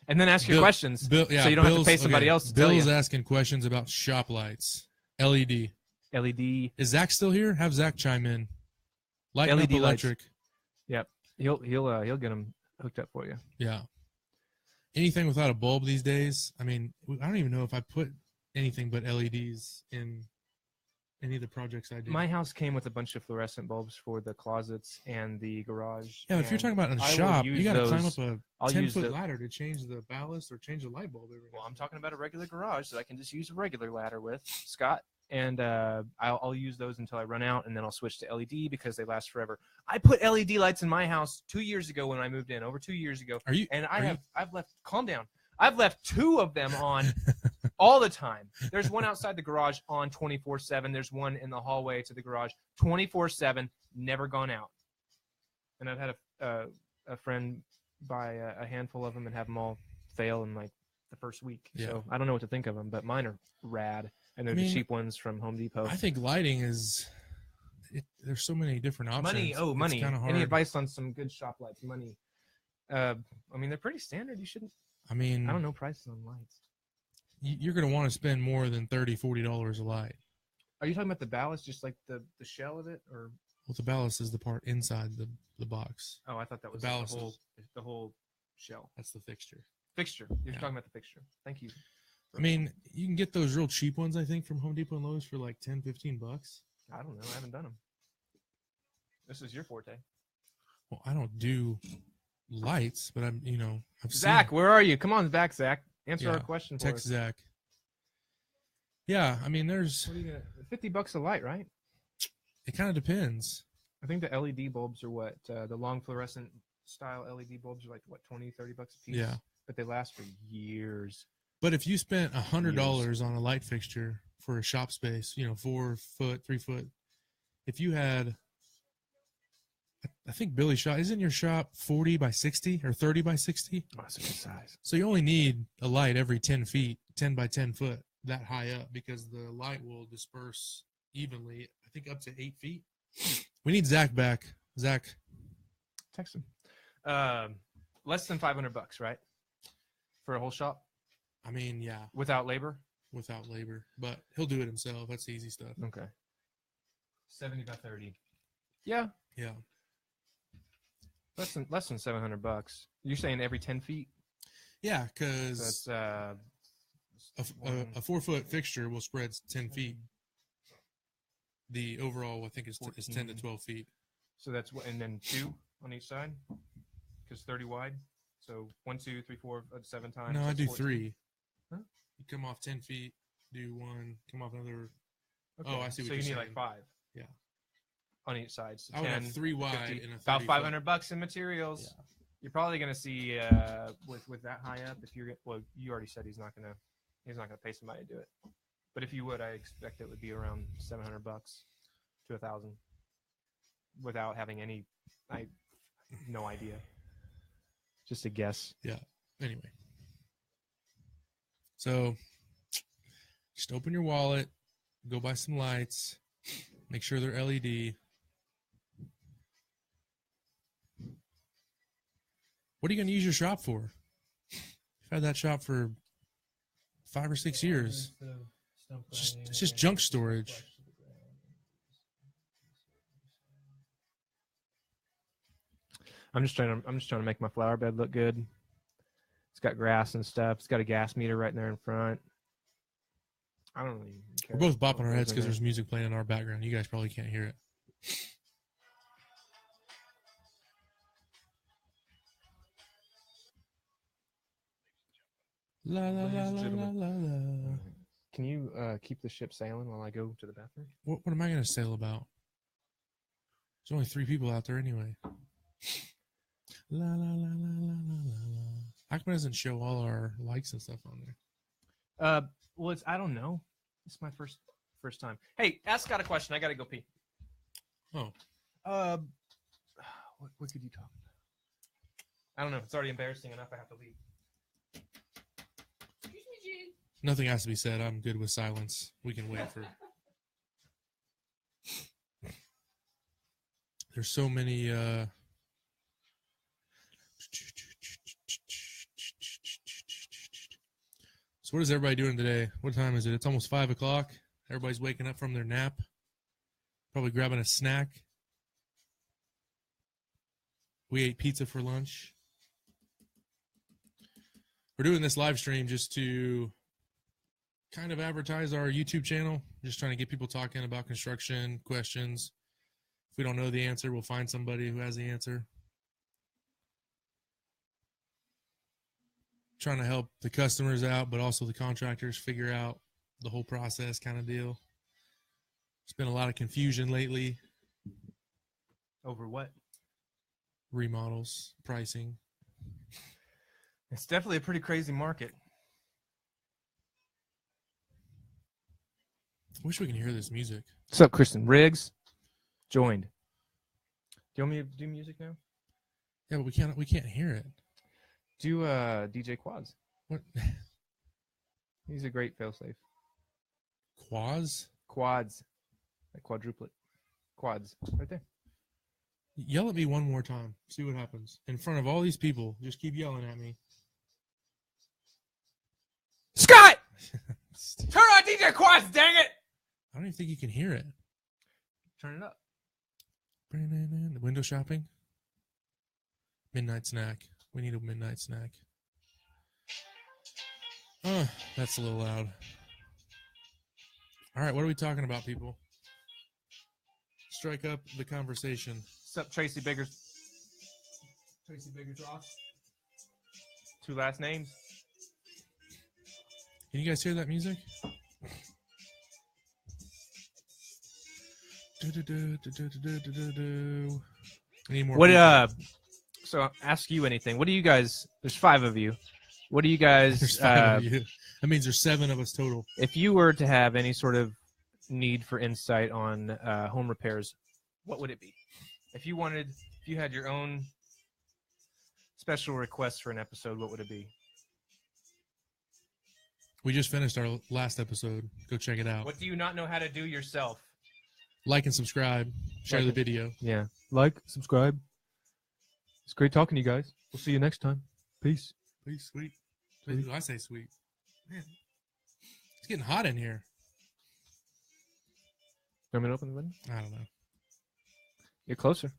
And then ask your questions so you don't have to pay somebody else to tell Bill's you. asking questions about shop lights. LED. LED. Is Zach still here? Have Zach chime in. Light LED up lights. electric. Yep. He'll get them hooked up for you. Yeah. Anything without a bulb these days. I mean, I don't even know if I put anything but LEDs in any of the projects I do. My house came with a bunch of fluorescent bulbs for the closets and the garage. Yeah, if you're talking about in a I will shop, use you got to climb those- up I'll a use 10-foot the- ladder to change the ballast or change the light bulb. Well, I'm talking about a regular garage that I can just use a regular ladder with, Scott. And I'll use those until I run out, and then I'll switch to LED because they last forever. I put LED lights in my house 2 years ago when I moved in, over 2 years ago. I've left. Calm down. I've left 2 of them on all the time. There's one outside the garage on 24/7. There's one in the hallway to the garage 24/7, never gone out. And I've had a friend buy a handful of them and have them all fail in like the first week. Yeah. So I don't know what to think of them, but mine are rad. And they're the cheap ones from Home Depot. I think lighting is. There's so many different options. Money. Oh, It's money. kinda hard. Any advice on some good shop lights? Money. I mean, they're pretty standard. You shouldn't. I mean, I don't know prices on lights. You're going to want to spend more than $30-$40 a light. Are you talking about the ballast, just like the shell of it, or? Well, the ballast is the part inside the box. Oh, I thought that was The the ballast whole shell. That's the fixture. Fixture. You're Yeah. talking about the fixture. Thank you. I mean, you can get those real cheap ones, I think, from Home Depot and Lowe's for like $10-$15. I don't know. I haven't done them. This is your forte. Well, I don't do lights, but I've Zach, where are you? Come on back, Zach. Answer Yeah, our question for text us. Zach. Yeah, I mean, there's. What are you gonna? $50 a light, right? It kind of depends. I think the LED bulbs are what? The long fluorescent style LED bulbs are like what, $20-$30 a piece? Yeah. But they last for years. But if you spent $100 on a light fixture for a shop space, 4 foot, 3 foot, if you had I think Billy's shop, isn't your shop 40 by 60 or 30 by 60? Oh, that's a good size. So you only need a light every 10 feet, 10 by 10 foot, that high up, because the light will disperse evenly, I think up to 8 feet. We need Zach back. Zach. Text him. Less than $500, right? For a whole shop? I mean, yeah, Without labor? without labor. But he'll do it himself. That's the easy stuff. Okay. 70 by 30. Yeah. Yeah. Less than $700. You're saying every 10 feet? Yeah, So because that's a 4 foot fixture will spread 10 feet. The overall, I think, is 10 to 12 feet. So that's what, and then 2 on each side, because 30 wide. So 1, 2, 3, 4, 7 times. No, I that's do 14. 3. Huh? You come off 10 feet, do 1, come off another. Okay. Oh, I see what so you're you need saying. like 5. Yeah. On each side. So I would 10, have 3 wide 50, and a 30 about foot. $500 in materials. Yeah. You're probably gonna see with that high up. If you're you already said he's not gonna pay somebody to do it. But if you would, I expect it would be around $700 to $1,000 without having any. I no idea. Just a guess. Yeah. Anyway. So just open your wallet, go buy some lights, make sure they're LED. What are you going to use your shop for? You've had that shop for 5 or 6 years. It's just junk storage. I'm just trying to make my flower bed look good. It's got grass and stuff. It's got a gas meter right there in front. I don't really care. We're both bopping our heads because there's music playing in our background. You guys probably can't hear it. La la la la la la la. Can you keep the ship sailing while I go to the bathroom? What am I going to sail about? There's only 3 people out there anyway. La la la la la la la. How come it doesn't show all our likes and stuff on there? Well, I don't know. It's my first time. Hey, ask Scott a question. I gotta go pee. Oh. What could you talk about? I don't know. It's already embarrassing enough. I have to leave. Nothing has to be said. I'm good with silence. We can wait for. There's so many. So what is everybody doing today? What time is it? It's almost 5 o'clock. Everybody's waking up from their nap. Probably grabbing a snack. We ate pizza for lunch. We're doing this live stream just to kind of advertise our YouTube channel. Just trying to get people talking about construction questions. If we don't know the answer, we'll find somebody who has the answer. Trying to help the customers out, but also the contractors figure out the whole process kind of deal. There's been a lot of confusion lately. Over what? Remodels, pricing. It's definitely a pretty crazy market. I wish we can hear this music. What's up, Kristen? Riggs joined. Do you want me to do music now? Yeah, but we can't hear it. Do DJ Quads. What? He's a great failsafe. Quads? Quads. Like quadruplet. Quads. Right there. Yell at me one more time. See what happens. In front of all these people. Just keep yelling at me. Scott! Turn on DJ Quads, dang it! I don't even think you can hear it. Turn it up. Window shopping? Midnight snack. We need a midnight snack. Oh, that's a little loud. All right, what are we talking about, people? Strike up the conversation. What's up, Tracy Biggers? Tracy Biggers Ross. 2 last names. Can you guys hear that music? Any more What people? So I'll ask you anything. What do you guys? There's 5 of you. What do you guys? There's 5 of you. That means there's 7 of us total. If you were to have any sort of need for insight on home repairs, what would it be? If you If you had your own special request for an episode, what would it be? We just finished our last episode. Go check it out. What do you not know how to do yourself? Like and subscribe. Share the video. Yeah. Like, subscribe. It's great talking to you guys. We'll see you next time. Peace. Please, sweet. Please, I say sweet. Man, it's getting hot in here. Want me to open the window? I don't know. Get closer.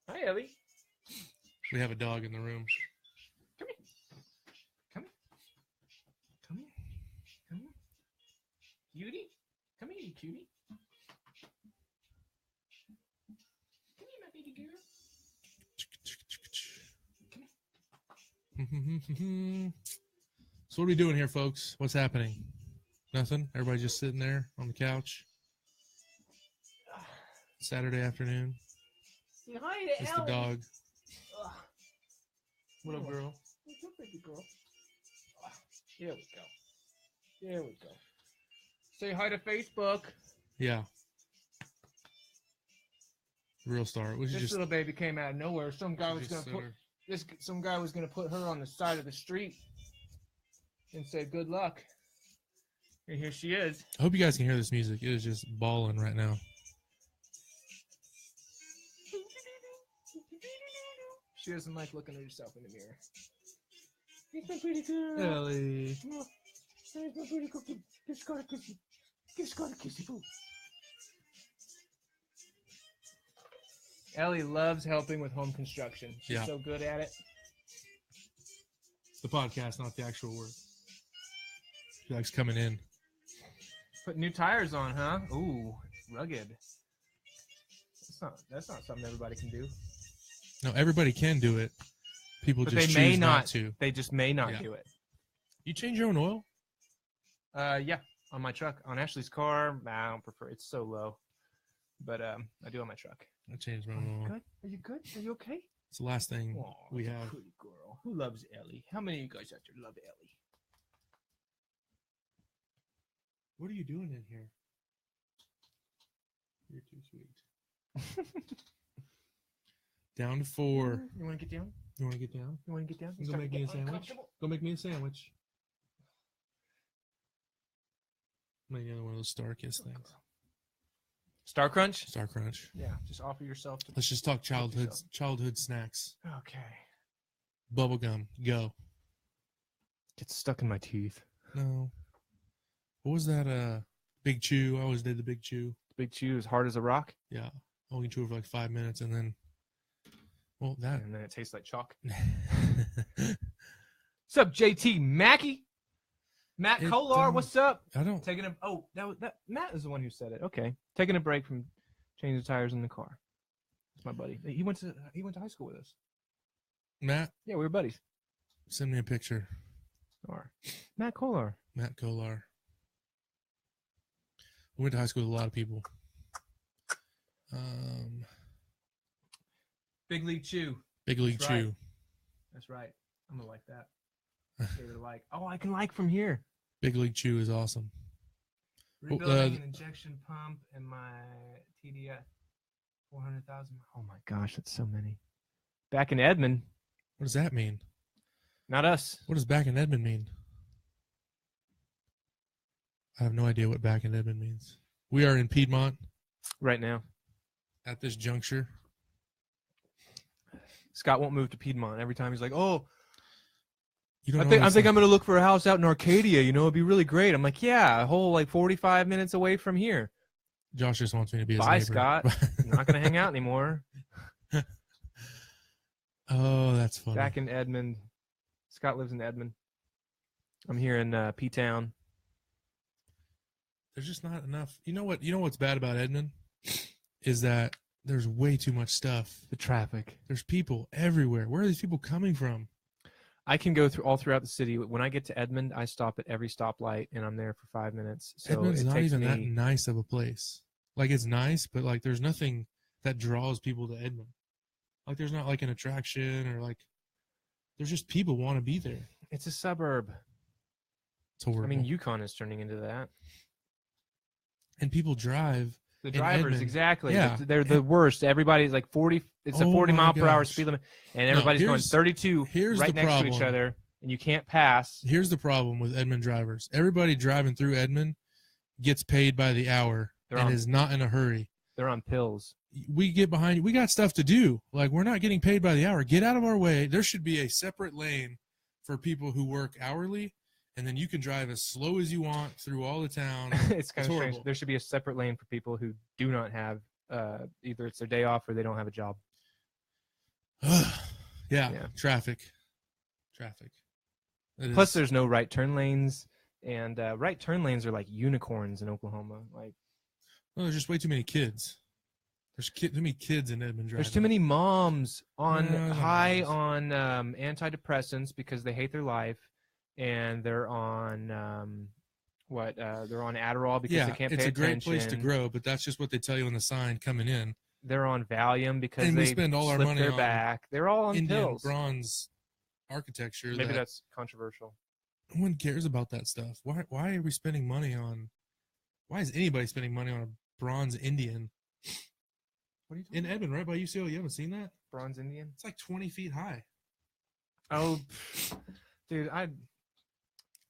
Hi, Ellie. We have a dog in the room. Come here. Come here. Come here. Come here. Cutie. Come here, you cutie. Come here, my baby girl. So what are we doing here, folks? What's happening? Nothing? Everybody just sitting there on the couch? Saturday afternoon? Say hi to Just the Ellie. dog. What up, girl? What's up, baby girl? Here we go. There we go. Say hi to Facebook. Yeah. Real star. We should This just... little baby came out of nowhere. Some guy was just gonna put some guy was gonna put her on the side of the street and say good luck. And here she is. I hope you guys can hear this music. It is just balling right now. She doesn't like looking at herself in the mirror. He's my pretty girl. Ellie. He's my pretty girl. Give Scott a kissy. Give Scott a kissy boo. Ellie loves helping with home construction. She's so good at it. The podcast, not the actual work. She likes coming in. Put new tires on, huh? Ooh, rugged. That's not something everybody can do. No, everybody can do it. People But just they choose may not not to. They just may not Yeah. do it. You change your own oil? Yeah, on my truck. On Ashley's car, I don't prefer. It's so low, but I do on my truck. I changed my own oil. Good? Are you good? Are you okay? It's the last thing Aw, we that's a have. pretty girl. Who loves Ellie? How many of you guys out there love Ellie? What are you doing in here? You're too sweet. Down to 4. You want to get down? You want to get down? You want to get down? You go make me a sandwich? Go make me a sandwich. Make another one of those Star Kiss things. Star Crunch? Star Crunch. Yeah, just offer yourself to. Let's just talk childhood yourself. childhood snacks. Okay. Bubblegum. Go. Gets stuck in my teeth. No. What was that? Big Chew. I always did the Big Chew. Big Chew is hard as a rock, Yeah. Only chew it for like 5 minutes and then. Well, that. and then it tastes like chalk. What's up, JT Mackey? Matt It Kolar, don't- what's up? I don't. Taking a that Matt is the one who said it. Okay, taking a break from changing the tires in the car. That's my buddy. He went to high school with us. Matt, Yeah, we were buddies. send me a picture. Or Matt Kolar. Matt Kolar. We went to high school with a lot of people. Big League Chew. Big League That's right. Chew. That's right. I'm gonna like that. Give it a like. Oh, I can like from here. Big League Chew is awesome. Well, Rebuilding an injection pump and my TDS 400,000. Oh my gosh, that's so many. Back in Edmond, What does that mean? not us. What does back in Edmond mean? I have no idea what back in Edmond means. We are in Piedmont Right now, at this juncture. Scott won't move to Piedmont. Every time he's like, "Oh, You don't I know think what I'm it's like. gonna look for a house out in Arcadia. You know, it'd be really great." I'm like, "Yeah, a whole like 45 minutes away from here." Josh just wants me to be his Bye, neighbor. Scott. I'm not gonna hang out anymore. Oh, that's funny. Back in Edmond. Scott lives in Edmond. I'm here in P-Town. There's just not enough. You know what? You know what's bad about Edmond is that there's way too much stuff. The traffic. There's people everywhere. Where are these people coming from? I can go through all throughout the city. When I get to Edmond, I stop at every stoplight and I'm there for 5 minutes. So Edmond's it not takes even that me. nice of a place. Like, it's nice, but like there's nothing that draws people to Edmond. Like, there's not like an attraction or like there's just people want to be there. It's a suburb. It's horrible. I mean, Yukon is turning into that. and people drive. The in drivers, Edmond. exactly. Yeah. They're the worst. Everybody's like 40. It's a Oh 40 my mile per hour gosh. speed limit, and everybody's going here's- 32 here's right the next to each problem. other, and you can't pass. Here's the problem with Edmond drivers. Everybody driving through Edmond gets paid by the hour and is not in a hurry. They're on pills. We get behind you. We got stuff to do. Like, we're not getting paid by the hour. Get out of our way. There should be a separate lane for people who work hourly, and then you can drive as slow as you want through all the town. It's kind of strange. horrible. There should be a separate lane for people who do not have either it's their day off or they don't have a job. Yeah, traffic. It Plus, is- there's no right turn lanes, and right turn lanes are like unicorns in Oklahoma. Like, no, there's just way too many kids. There's too many kids in Edmond driving. there's too many moms on No, high no. on antidepressants because they hate their life, and they're on they're on Adderall because they can't pay it's a great attention. place to grow, but that's just what they tell you on the sign coming in. They're on Valium because And we they spend all our slip money their on back. They're all on Indian pills. bronze architecture. Maybe that that's controversial. no one cares about that stuff. Why are we spending money on? Why is anybody spending money on a bronze Indian What are you in Edmond, right by UCO? You haven't seen that? Bronze Indian? It's like 20 feet high. Oh, dude, I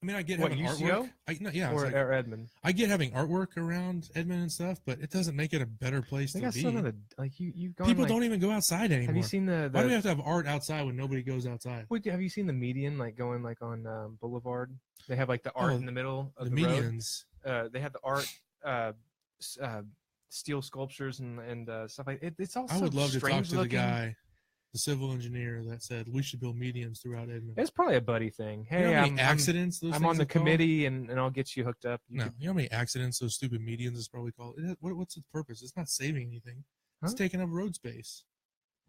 mean, I get What, having UCO? artwork. or Edmond. I get having artwork around Edmond and stuff, but it doesn't make it a better place They to got be. some of the like you've gone. People like, don't even go outside anymore. Have you seen the? Why do we have to have art outside when nobody goes outside? Wait, have you seen the median like going like on Boulevard? They have like the art Oh, in the middle of The the, road. medians. They have the art, steel sculptures and stuff like it. It's all. I would so love to talk strange to looking. the guy, the civil engineer that said we should build medians throughout Edmond. It's probably a buddy thing. You know Hey, how many I'm accidents those I'm things on the have caused? committee and I'll get you hooked up. You No, could- you know how many accidents those stupid medians is probably called? What's its purpose? It's not saving anything. It's Huh? taking up road space.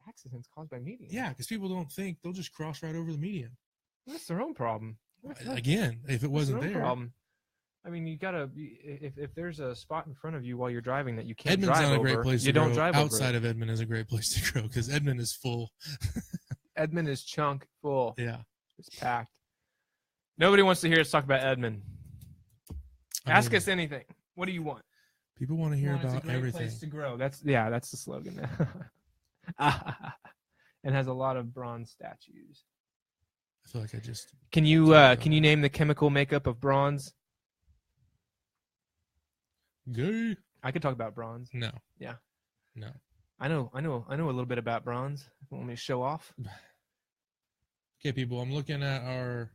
accidents caused by medians. Yeah, because people don't think they'll just cross right over the median. That's their own problem. Again, if it wasn't That's their there, own problem. I mean, you gotta. If there's a spot in front of you while you're driving that you can't Edmond's drive not a over, great place you to don't grow. drive Outside over. of Edmond is a great place to grow because Edmond is full. Edmond is chunk full. Yeah. It's packed. Nobody wants to hear us talk about Edmond. Ask us anything. What do you want? People want to hear Well, it's a about great everything. place to grow. That's the slogan. And has a lot of bronze statues. I feel like I just Can you Sorry, name the chemical makeup of bronze? gay. I could talk about bronze. No. Yeah. No. I know a little bit about bronze. Want me to show off? Okay, people. I'm looking at our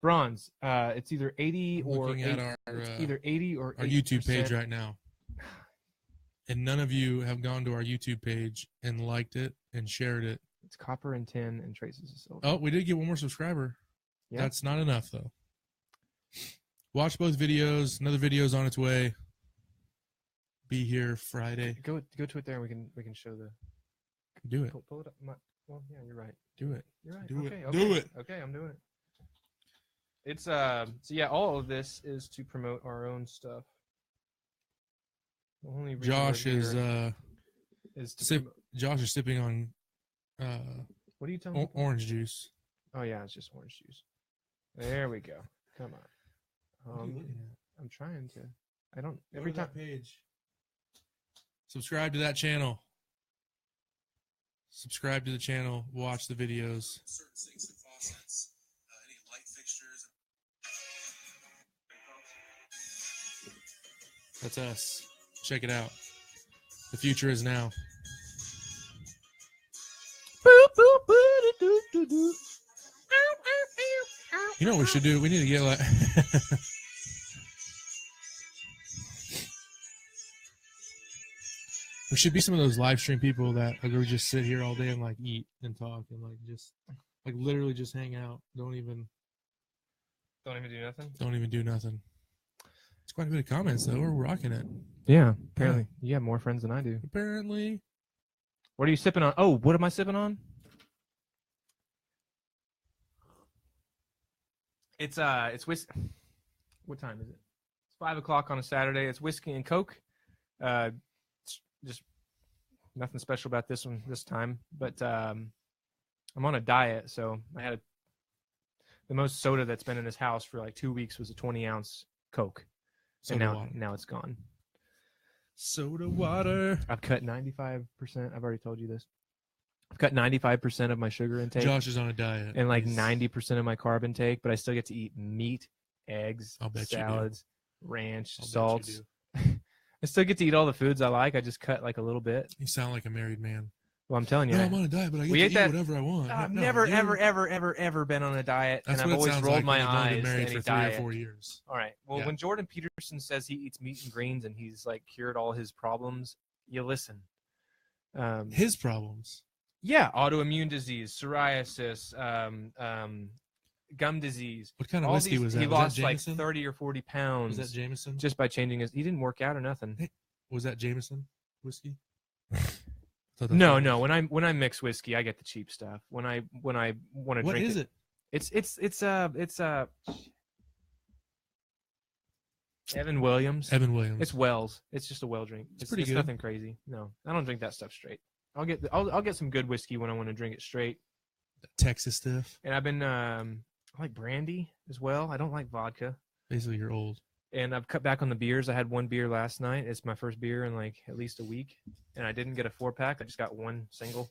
Bronze. It's either 80 or looking at 8, our it's either 80 or 80%. our YouTube page right now, and none of you have gone to our YouTube page and liked it and shared it. It's copper and tin and traces of silver. Oh, we did get one more subscriber. Yeah. That's not enough though. Watch both videos. Another video's on its way. Be here Friday. Go to it there and we can show the. Do it. Pull it up. Well, yeah, you're right. Do it. You're right. Do it. Okay, Do okay. it. Okay, I'm doing it. It's so yeah, all of this is to promote our own stuff. The only reason Josh we're is here is to sip. promote- Josh is sipping on What are you telling me? orange juice. Oh yeah, it's just orange juice. There we go. Come on. I'm trying to. I don't every time. page. Subscribe to that channel. Subscribe to the channel. Watch the videos. Certain sinks and faucets, any light fixtures. That's us. Check it out. The future is now. You know what we should do? We need to get like. We should be some of those live stream people that like, we just sit here all day and like eat and talk and like just like literally just hang out. Don't even do nothing. do nothing. It's quite a bit of comments though. We're rocking it. Yeah, apparently you have more friends than I do. Apparently. What are you sipping on? Oh, what am I sipping on? It's whiskey. What time is it? It's 5:00 on a Saturday. It's whiskey and Coke. It's just nothing special about this one this time. But I'm on a diet, so I had the most soda that's been in this house for like 2 weeks was a 20-ounce Coke, and Soda water. now it's gone. Soda water. I've cut 95%. I've already told you this. I've cut 95% of my sugar intake. Josh is on a diet. And like 90% of my carb intake, but I still get to eat meat, eggs, I'll bet you do. salads, ranch, I'll bet you salts. do. I still get to eat all the foods I like. I just cut like a little bit. You sound like a married man. Well, I'm telling you. No, I'm on a diet, but I get to eat whatever I want. I've No, never, you're- ever been on a diet, That's and what I've it always sounds rolled like my when you've only eyes been to married any for 3 diet. or 4 years. All right. Well, Yeah. when Jordan Peterson says he eats meat and greens and he's like cured all his problems, you listen. His problems. Yeah, autoimmune disease, psoriasis, gum disease. What kind of All whiskey these, was that? he Was lost that like Jameson? 30 or 40 pounds Was that Jameson? just by changing his. He didn't work out or nothing. Was that Jameson whiskey? No. When I mix whiskey, I get the cheap stuff. When I want to What drink is it? It's Evan Williams. Evan Williams. It's Wells. It's just a well drink. It's pretty good. Nothing crazy. No, I don't drink that stuff straight. I'll get some good whiskey when I want to drink it straight. Texas stuff. And I've been I like brandy as well. I don't like vodka. Basically, you're old. And I've cut back on the beers. I had one beer last night. It's my first beer in like at least a week. And I didn't get a 4-pack. I just got one single.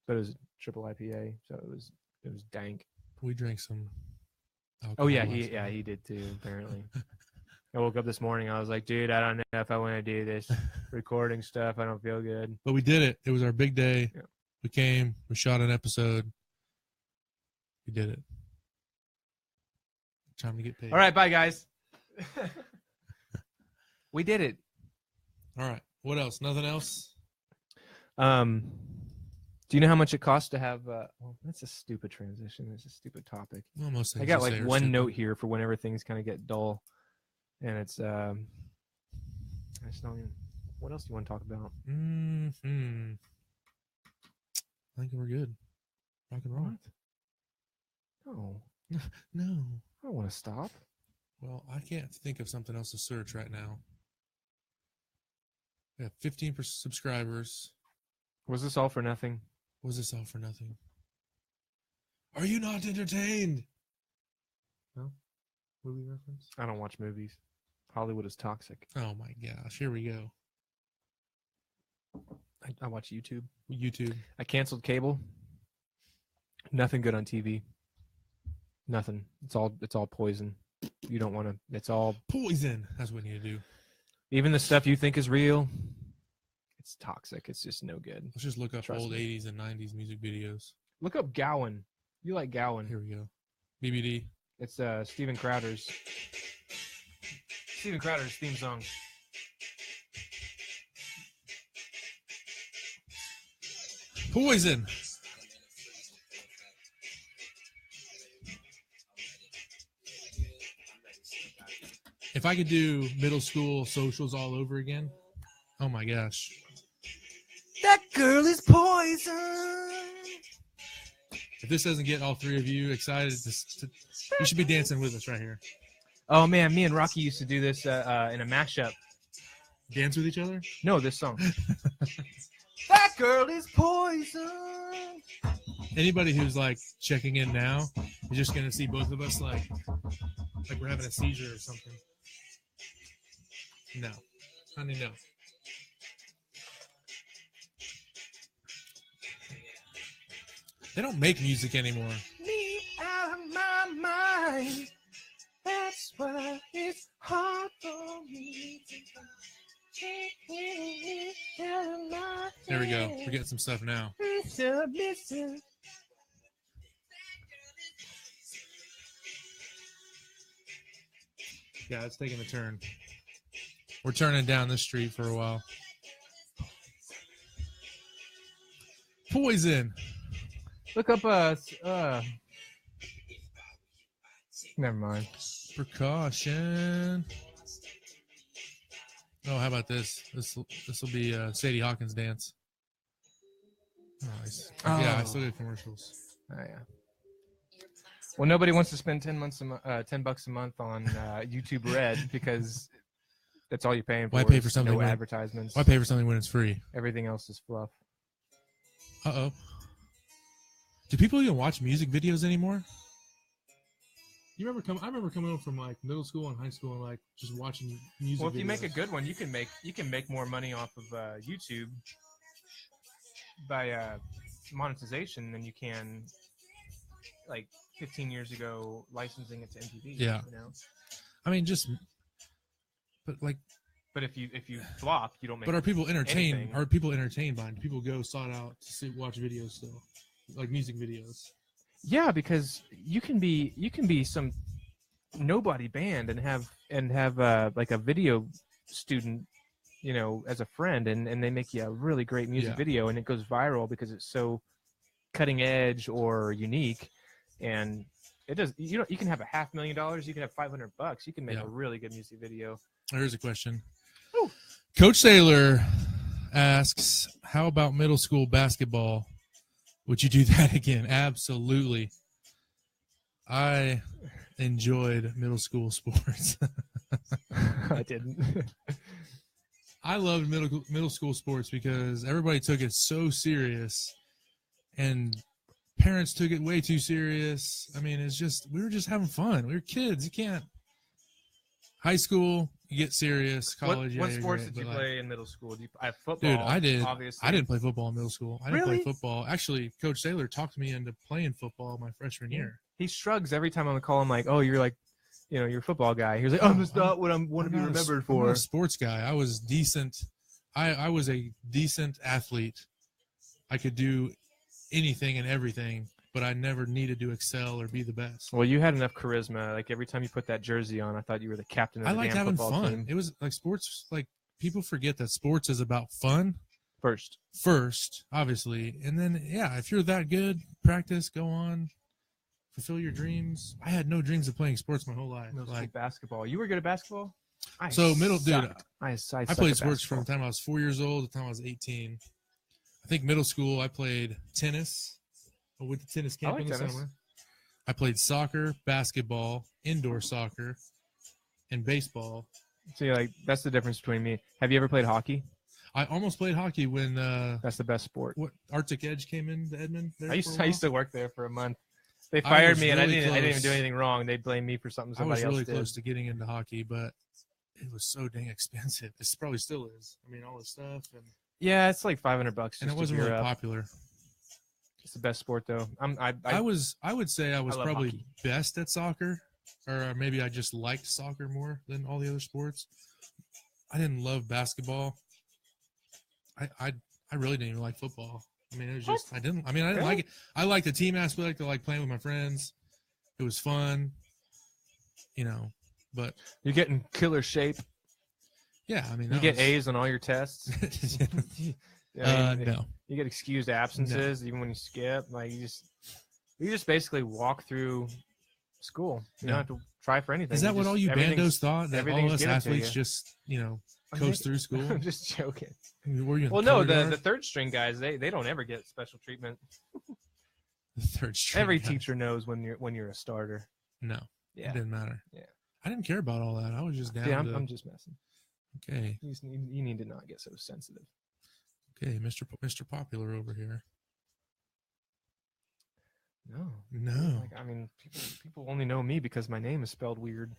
But it was a triple IPA, so it was dank. We drank some alcohol. Oh yeah, last night. he did too, apparently. I woke up this morning, I was like, dude, I don't know if I want to do this recording stuff. I don't feel good. But we did it. It was our big day. Yeah. We came. We shot an episode. We did it. Time to get paid. All right, bye guys. We did it. All right. What else? Nothing else? Do you know how much it costs to have well, that's a stupid transition. That's a stupid topic. Well, most things I got you like say are one stupid. note here for whenever things kind of get dull. And it's I just don't even, what else do you want to talk about? I think we're good. Rock and roll. No. No. I don't want to stop. Well, I can't think of something else to search right now. We have 15 subscribers. Was this all for nothing? Was this all for nothing? Are you not entertained? No? Movie reference? I don't watch movies. Hollywood is toxic. Oh my gosh. Here we go. I watch YouTube. YouTube. I canceled cable. Nothing good on TV. Nothing. It's all poison. You don't want to. It's all Poison. That's what we need to do. even the stuff you think is real. It's toxic. It's just no good. Let's just look up Trust old me. 80s and 90s music videos. Look up Gowan. You like Gowan? Here we go. BBD. It's Steven Crowder's theme song. Poison. If I could do middle school socials all over again, oh my gosh. That girl is poison. If this doesn't get all three of you excited, you should be dancing with us right here. Oh man, me and Rocky used to do this in a mashup. Dance with each other? No, this song. That girl is poison. Anybody who's like checking in now is just going to see both of us like we're having a seizure or something. No. Honey, no. They don't make music anymore. Me out of my mind. That's why it's hard for me to take it out of my There we go. head. We're getting some stuff now. Submissive. Yeah, it's taking a turn. We're turning down this street for a while. Poison. Look up never mind. Precaution. Oh, how about this? This will be Sadie Hawkins dance. Nice. Yeah, I still get commercials. Oh yeah. Well, nobody wants to spend $10 a month on YouTube Red because that's all you're paying for. Why pay for is something No when- advertisements. Why pay for something when it's free? Everything else is fluff. Uh-oh. Do people even watch music videos anymore? I remember coming home from like middle school and high school and like just watching music. Well, if videos. you make a good one, you can make more money off of YouTube by monetization than you can like 15 years ago licensing it to MTV. Yeah. You know. I mean, but like. But if you flop, you don't make. But are people entertained? anything. Are people entertained by it? Do people go sought out to watch videos still, like music videos? Yeah, because you can be some nobody band and have like a video student, you know, as a friend, and they make you a really great music video, and it goes viral because it's so cutting edge or unique, and it does. You can have $500,000, you can have $500, you can make a really good music video. Here's a question. Ooh. Coach Saylor asks, "How about middle school basketball? Would you do that again?" Absolutely. I enjoyed middle school sports. I didn't. I loved middle school sports because everybody took it so serious, and parents took it way too serious. I mean, we were just having fun. We were kids. You can't. High school, you get serious. College, what sports did you play in middle school? I have football. Dude, I did. Obviously. I didn't play football in middle school. I didn't Really? play football. Actually, Coach Saylor talked me into playing football my freshman year. He shrugs every time on the call. I'm like, oh, you're like, you know, you're a football guy. He was like, oh, that's not what I want to be remembered for. I'm not a sports guy. I was decent. I was a decent athlete. I could do anything and everything, but I never needed to excel or be the best. Well, you had enough charisma. Like every time you put that jersey on, I thought you were the captain of the liked damn having football fun. team. It was like sports. Like people forget that sports is about fun first, obviously, and then if you're that good, practice, go on, fulfill your dreams. I had no dreams of playing sports my whole life. Middle school basketball. You were good at basketball? I played sports from the time I was 4 years old to the time I was 18. I think middle school I played tennis. I went to tennis camp in the summer. I played soccer, basketball, indoor soccer, and baseball. So you're like, that's the difference between me. Have you ever played hockey? I almost played hockey when that's the best sport. What Arctic Edge came into Edmond? I used to work there for a month. They fired me, and I didn't even do anything wrong. They blamed me for something somebody else did. I was really close to getting into hockey, but it was so dang expensive. It probably still is. I mean, all this stuff and it's like $500. And it wasn't really popular. It's the best sport, though. I would say I was probably hockey. Best at soccer, or maybe I just liked soccer more than all the other sports. I didn't love basketball. I really didn't even like football. I mean, it was just I didn't like it. I liked the team aspect. I like playing with my friends. It was fun, you know. But you're getting killer shape. Yeah, I mean, you get A's on all your tests. No. You get excused absences even when you skip. Like you just basically walk through school. You don't have to try for anything. Is that what all you bandos thought? That all us athletes just coast through school? I'm just joking. Were you the third string guys, they don't ever get special treatment. The third string. Every teacher knows when you're a starter. No. Yeah. It didn't matter. Yeah. I didn't care about all that. I was just down. Yeah, I'm just messing. Okay. You need to not get so sensitive. Okay, Mr. Popular over here. No. Like, I mean, people only know me because my name is spelled weird.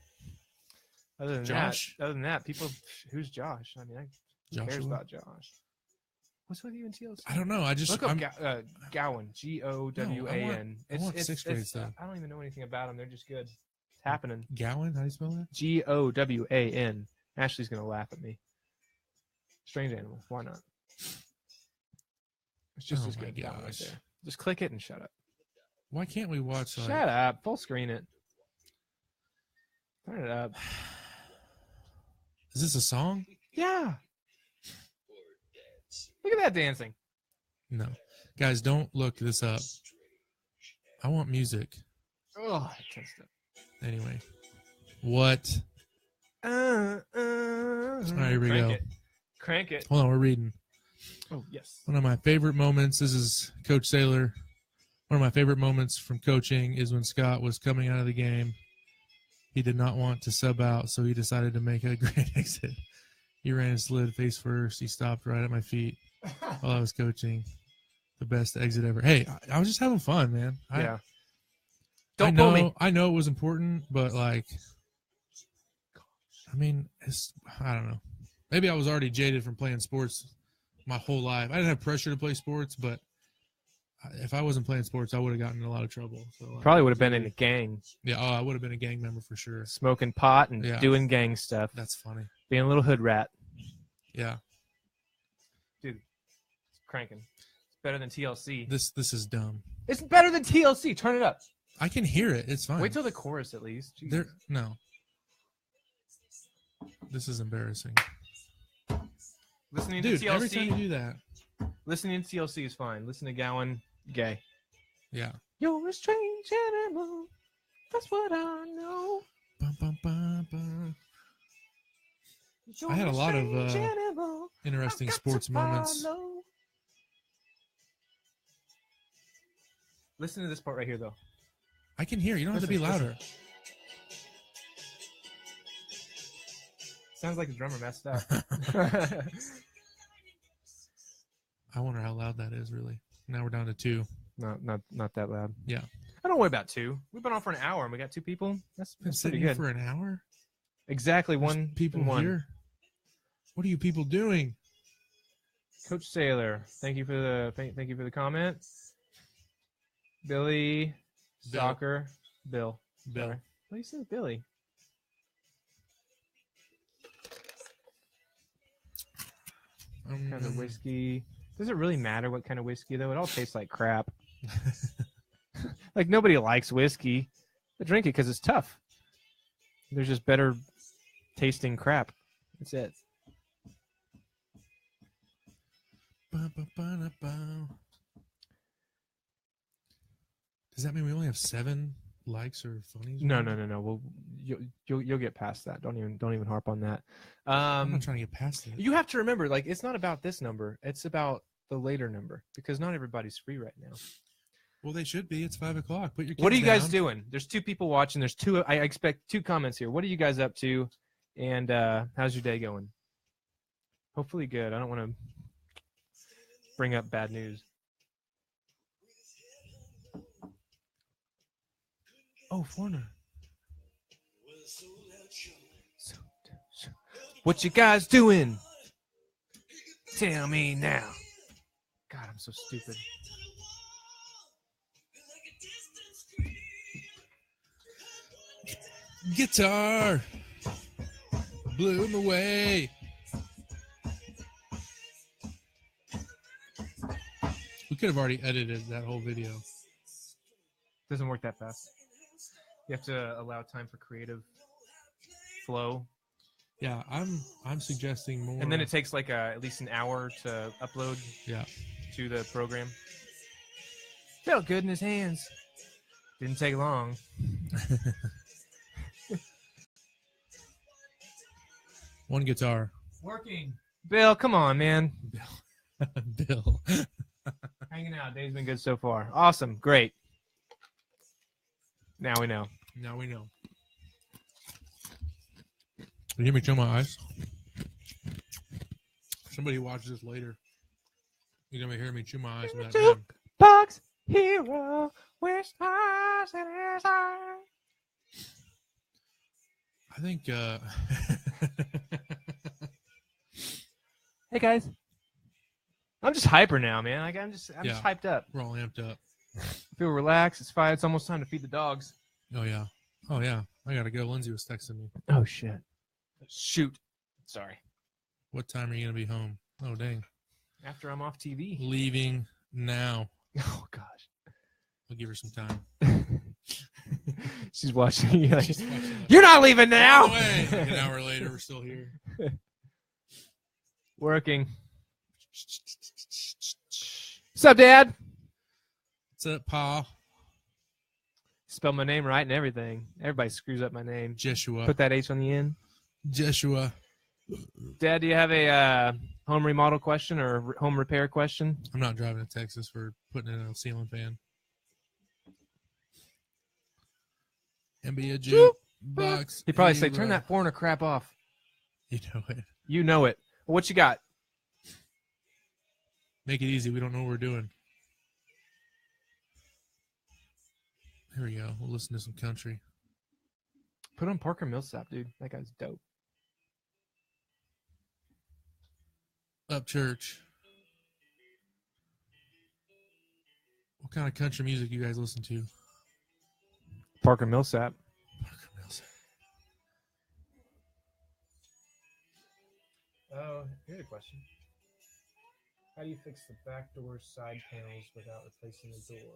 Other than that, people. Who's Josh? I mean, who cares about Josh? What's with you and TLC? I don't know. I just look up Gowan. Gowan. I want sixth grade stuff. I don't even know anything about them. They're just good. It's happening. Gowan? How do you spell that? Gowan. Ashley's gonna laugh at me. Strange animal. Why not? It's just as good. Right there. Just click it and shut up. Why can't we watch? Shut up. Full screen it. Turn it up. Is this a song? Yeah. Look at that dancing. No. Guys, don't look this up. I want music. Oh, I touched it. Anyway. What? All right, here we go. Crank it. Hold on, we're reading. Oh, yes. One of my favorite moments, this is Coach Saylor. One of my favorite moments from coaching is when Scott was coming out of the game. He did not want to sub out, so he decided to make a great exit. He ran and slid face first. He stopped right at my feet while I was coaching. The best exit ever. Hey, I was just having fun, man. Don't pull me. I know it was important, but I mean, I don't know. Maybe I was already jaded from playing sports my whole life. I didn't have pressure to play sports, but if I wasn't playing sports, I would have gotten in a lot of trouble. So Probably would have been in a gang. Yeah, I would have been a gang member for sure. Smoking pot and doing gang stuff. That's funny. Being a little hood rat. Yeah. Dude, it's cranking. It's better than TLC. This is dumb. It's better than TLC. Turn it up. I can hear it. It's fine. Wait till the chorus at least. No. This is embarrassing. Listening Dude, to TLC. every time you do that. Listening to TLC is fine. Listen to Gowan, gay. Yeah. You're a strange animal. That's what I know. Bum, bum, bum, bum. I had a lot of interesting sports moments. Listen to this part right here, though. I can hear. You don't have to be louder. Sounds like the drummer messed up. I wonder how loud that is, really. Now we're down to 2. Not that loud. Yeah. I don't worry about 2. We've been on for an hour and we got 2 people. That's sitting pretty here good. for an hour. Exactly. There's one people one. here. What are you people doing? Coach Sailor, thank you for the comment. Billy, soccer, Bill. Sorry. What you said, Billy? Kind of whiskey. Does it really matter what kind of whiskey though? It all tastes like crap. Like nobody likes whiskey. They drink it because it's tough. There's just better tasting crap. That's it. Does that mean we only have 7 likes or funnies? No. Well, you'll get past that. Don't even harp on that. I'm not trying to get past it. You have to remember, like, it's not about this number. It's about the later number because not everybody's free right now. Well, they should be. It's 5 o'clock. Put your kids What are you guys down. doing? There's 2 people watching. There's 2. I expect 2 comments here. What are you guys up to? And how's your day going? Hopefully good. I don't want to bring up bad news. Oh, foreigner. What you guys doing? Tell me now. God, I'm so stupid. Guitar blew him away. We could have already edited that whole video. Doesn't work that fast. You have to allow time for creative flow. Yeah, I'm suggesting more. And then it takes like at least an hour to upload to the program. Felt good in his hands. Didn't take long. One guitar. Working. Bill, come on, man. Bill. Hanging out. Day's been good so far. Awesome. Great. Now we know. Now we know. You hear me chew my eyes? Somebody watches this later. You're going to hear me chew my eyes. Box hero with stars in his eyes. I think Hey guys. I'm just hyper now, man. Like I'm just hyped up. We're all amped up. I feel relaxed. It's fine. It's almost time to feed the dogs. Oh yeah. I gotta go. Lindsay was texting me. Oh shit. Shoot. Sorry. What time are you gonna be home? Oh dang. After I'm off TV. Leaving now. Oh gosh. I'll give her some time. She's watching. You're not leaving now. No way. Like an hour later, we're still here. Working. What's up, Dad? What's up, Pa? Spell my name right and everything. Everybody screws up my name. Jeshua. Put that H on the end. Jeshua. Dad, do you have a home remodel question or home repair question? I'm not driving to Texas for putting in a ceiling fan. And be a jukebox. He'd probably say, turn that foreigner crap off. You know it. You know it. What you got? Make it easy. We don't know what we're doing. Here we go. We'll listen to some country. Put on Parker Millsap, dude. That guy's dope. Up church. What kind of country music you guys listen to? Parker Millsap. Parker Millsap. Oh, here's a question. How do you fix the back door side panels without replacing the door?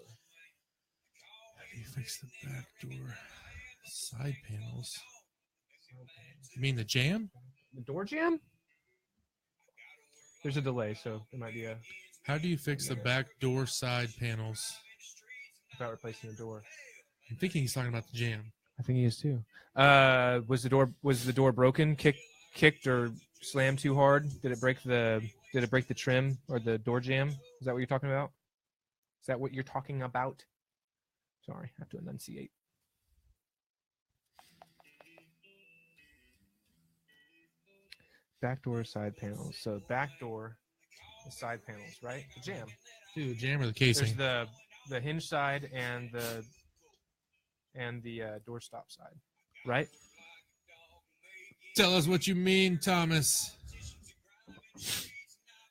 How do you fix the back door side panels? You mean the jam? The door jam? There's a delay, so it might be a How do you fix the back door side panels? without replacing the door. I'm thinking he's talking about the jam. I think he is too. Was the door broken? Kicked or slammed too hard? Did it break the trim or the door jam? Is that what you're talking about? Is that what you're talking about? Sorry, I have to enunciate. Back door, side panels. So back door, the side panels, right? The jam. Dude, the jam or the casing? There's the hinge side and the doorstop side, right? Tell us what you mean, Thomas.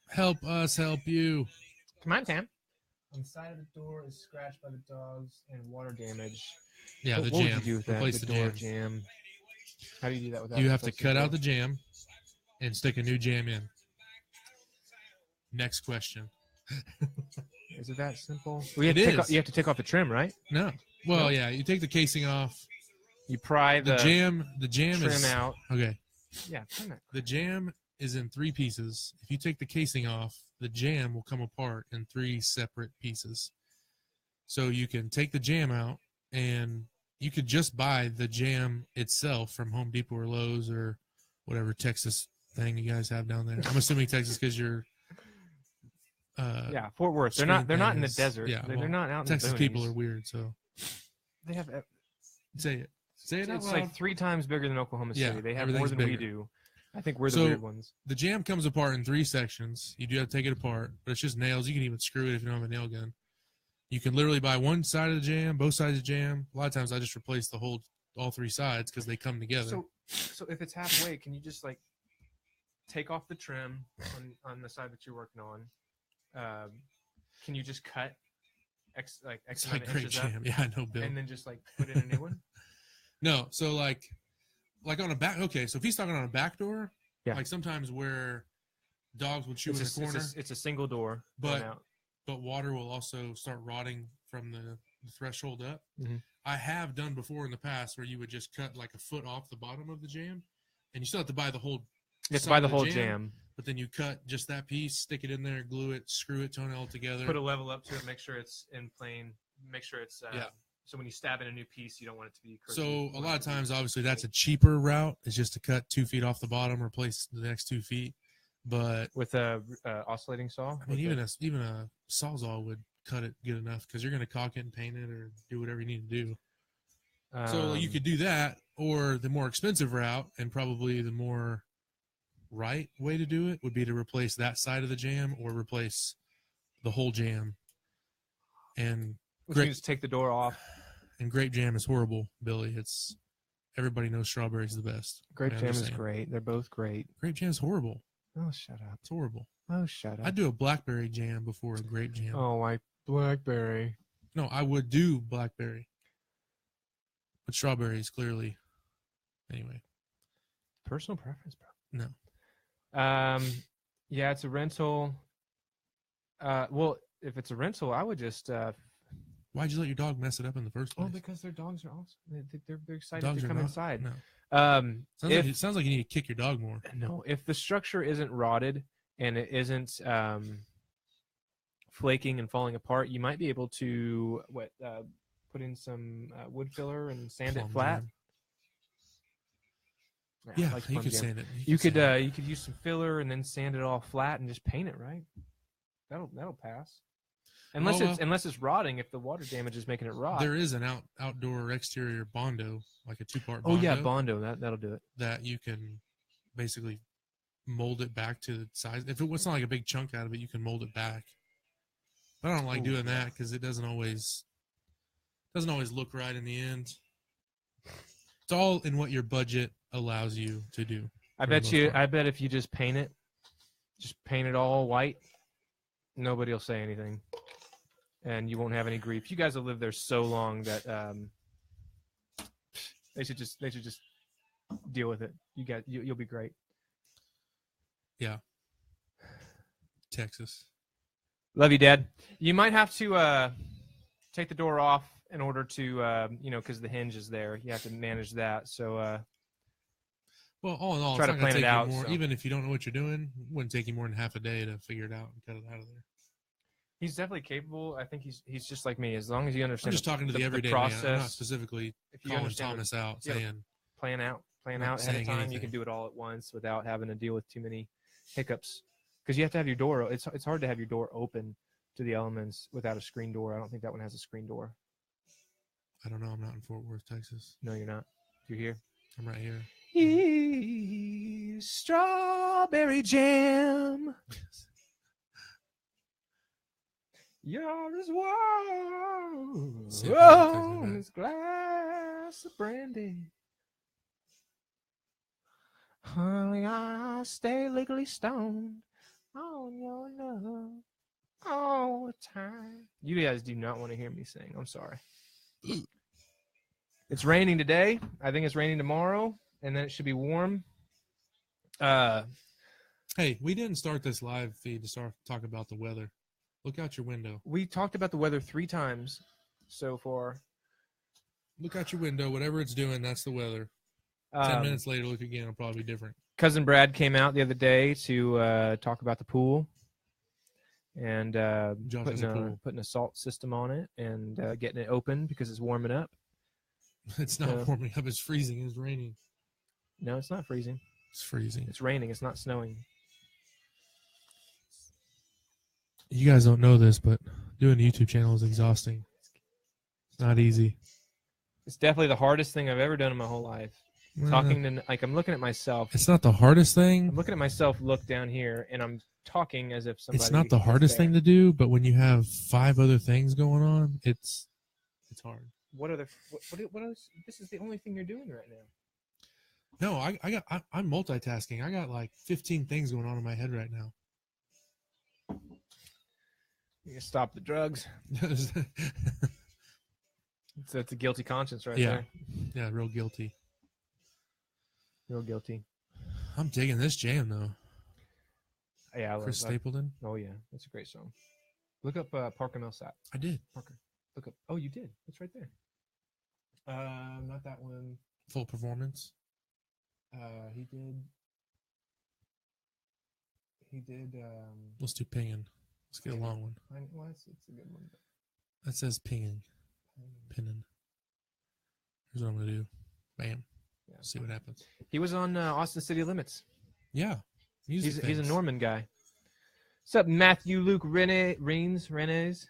Help us help you. Come on, Tam. On the side of the door is scratched by the dogs and water damage. Yeah, the What would jam. you do with that? Replace The the door jam. jam. How do you do that without? You have to replacing cut out door? the jam and stick a new jam in. Next question. Is it that simple? It is. You have to take off the trim, right? No. Well, No. yeah, you take the casing off. You pry The jam trim is out. okay. Yeah, trim it. The jam is in 3 pieces. If you take the casing off, the jam will come apart in 3 separate pieces. So you can take the jam out, and you could just buy the jam itself from Home Depot or Lowe's or whatever Texas thing you guys have down there. I'm assuming Texas because you're Yeah, Fort Worth. They're screen not in the thing is- desert. yeah, they're well, not out in Texas the boonies. people are weird. So They have. say it. Say it out It's loud. like 3 times bigger than Oklahoma Yeah, City. They have more everything's than we bigger. do. I think we're the So- weird ones. The jam comes apart in 3 sections. You do have to take it apart, but it's just nails. You can even screw it if you don't have a nail gun. You can literally buy one side of the jam, both sides of the jam. A lot of times I just replace all 3 sides because they come together. So if it's halfway, can you just like take off the trim on the side that you're working on? Can you just cut X it's amount like of great inches up jam. Yeah, I know, Bill. and then just like put in a new one? No, so like on a back. Okay, so if he's talking on a back door, Yeah. like sometimes where dogs would chew in the It's corner, a single door. But- going out. but water will also start rotting from the threshold up. Mhm. I have done before in the past where you would just cut like a foot off the bottom of the jam, and you still have to buy the whole. You have to side buy of the whole jam. But then you cut just that piece, stick it in there, glue it, screw it, toenail it together. Put a level up to it. Make sure it's in plane. Make sure it's. Yeah. So when you stab in a new piece, you don't want it to be. Crooked. So You a want lot it of to be- times, obviously, that's a cheaper route. Is just to cut 2 feet off the bottom, replace the next 2 feet. But with a oscillating saw. I mean, even a sawzall would cut it good enough because you're going to caulk it and paint it or do whatever you need to do. So you could do that, or the more expensive route and probably the more right way to do it would be to replace that side of the jam or replace the whole jam. And which means take the door off. grape jam is horrible, Billy. It's everybody knows strawberry's the best. Grape I'm jam just is saying. great. They're both great. Grape jam is horrible. Oh, shut up. It's horrible. Oh, shut up. I'd do a blackberry jam before a grape jam. Oh, like blackberry. No, I would do blackberry. But strawberry is clearly anyway. Personal preference, bro. No. Yeah, it's a rental. Well, if it's a rental, I would just. Why'd you let your dog mess it up in the first place? Oh, because their dogs are awesome. They're excited Dogs to are come not- inside. No. If Sounds like you need to kick your dog more. no, if the structure isn't rotted and it isn't flaking and falling apart, you might be able to put in some wood filler and sand it Plum flat. jam. I Yeah, like you plum could jam. sand it. You could sand it. you could use some filler and then sand it all flat and just paint it, right? That'll pass. Unless it's rotting, if the water damage is making it rot. There is an outdoor exterior Bondo, like a 2-part Oh Bondo. yeah, Bondo. That'll do it. that you can basically mold it back to the size. If it's not like a big chunk out of it, you can mold it back. But I don't like Ooh, doing yeah. that because it doesn't always Doesn't always look right in the end. It's all in what your budget allows you to do. I for the bet most you. part. I bet if you just paint it all white, nobody will say anything, and you won't have any grief. You guys have lived there so long that they should just deal with it. You'll be great. Yeah. Texas. Love you, Dad. You might have to take the door off in order to, because the hinge is there. You have to manage that. So, Well, all in all, Try it's to not going plan to it take out, you more. so. Even if you don't know what you're doing, it wouldn't take you more than half a day to figure it out and cut it out of there. he's definitely capable. I think he's just like me. As long as you I'm understand just talking to the everyday process, man. I'm not specifically if you calling understand Thomas out, yeah. saying, plan out Not ahead of saying time. You anything. can do it all at once without having to deal with too many hiccups. Because you have to have your door. It's hard to have your door open to the elements without a screen door. I don't think that one has a screen door. I don't know. I'm not in Fort Worth, Texas. No, you're not. You're here. I'm right here. Strawberry jam. You're as warm See if I can fix that. as glass of brandy. Honey, I stay legally stoned on your love all the time. You guys do not want to hear me sing. I'm sorry. It's raining today. I think it's raining tomorrow, and then it should be warm. Hey, we didn't start this live feed to start talk about the weather. Look out your window. We talked about the weather 3 times so far. Look out your window. Whatever it's doing, that's the weather. 10 minutes later, look again. It'll probably be different. Cousin Brad came out the other day to talk about the pool and Josh has a pool. putting a salt system on it and getting it open because it's warming up. It's not warming up. It's freezing. It's raining. No, it's not freezing. It's freezing. It's raining. It's not snowing. You guys don't know this, but doing a YouTube channel is exhausting. It's not easy. It's definitely the hardest thing I've ever done in my whole life. Talking to, I'm looking at myself. It's not the hardest thing. I'm looking at myself, look down here, and I'm talking as if somebody. It's not the hardest thing to do, but when you have 5 other things going on, it's hard. What else? This is the only thing you're doing right now. No, I'm multitasking. I got like 15 things going on in my head right now. You can stop the drugs. That's a guilty conscience right there. Yeah, real guilty. Real guilty. I'm digging this jam though. Yeah, I love Chris that. Stapleton. Oh yeah, that's a great song. Look up Parker Millsap. I did. Parker. Look up. Oh, you did. It's right there. Not that one. Full performance. He did. Let's do pinging. Let's get a long one. Well, it's a good one. That says pinging. Pinning. Here's what I'm gonna do. Bam. Yeah. See what happens. He was on Austin City Limits. Yeah. He's a Norman guy. What's up, Matthew, Luke, Renes?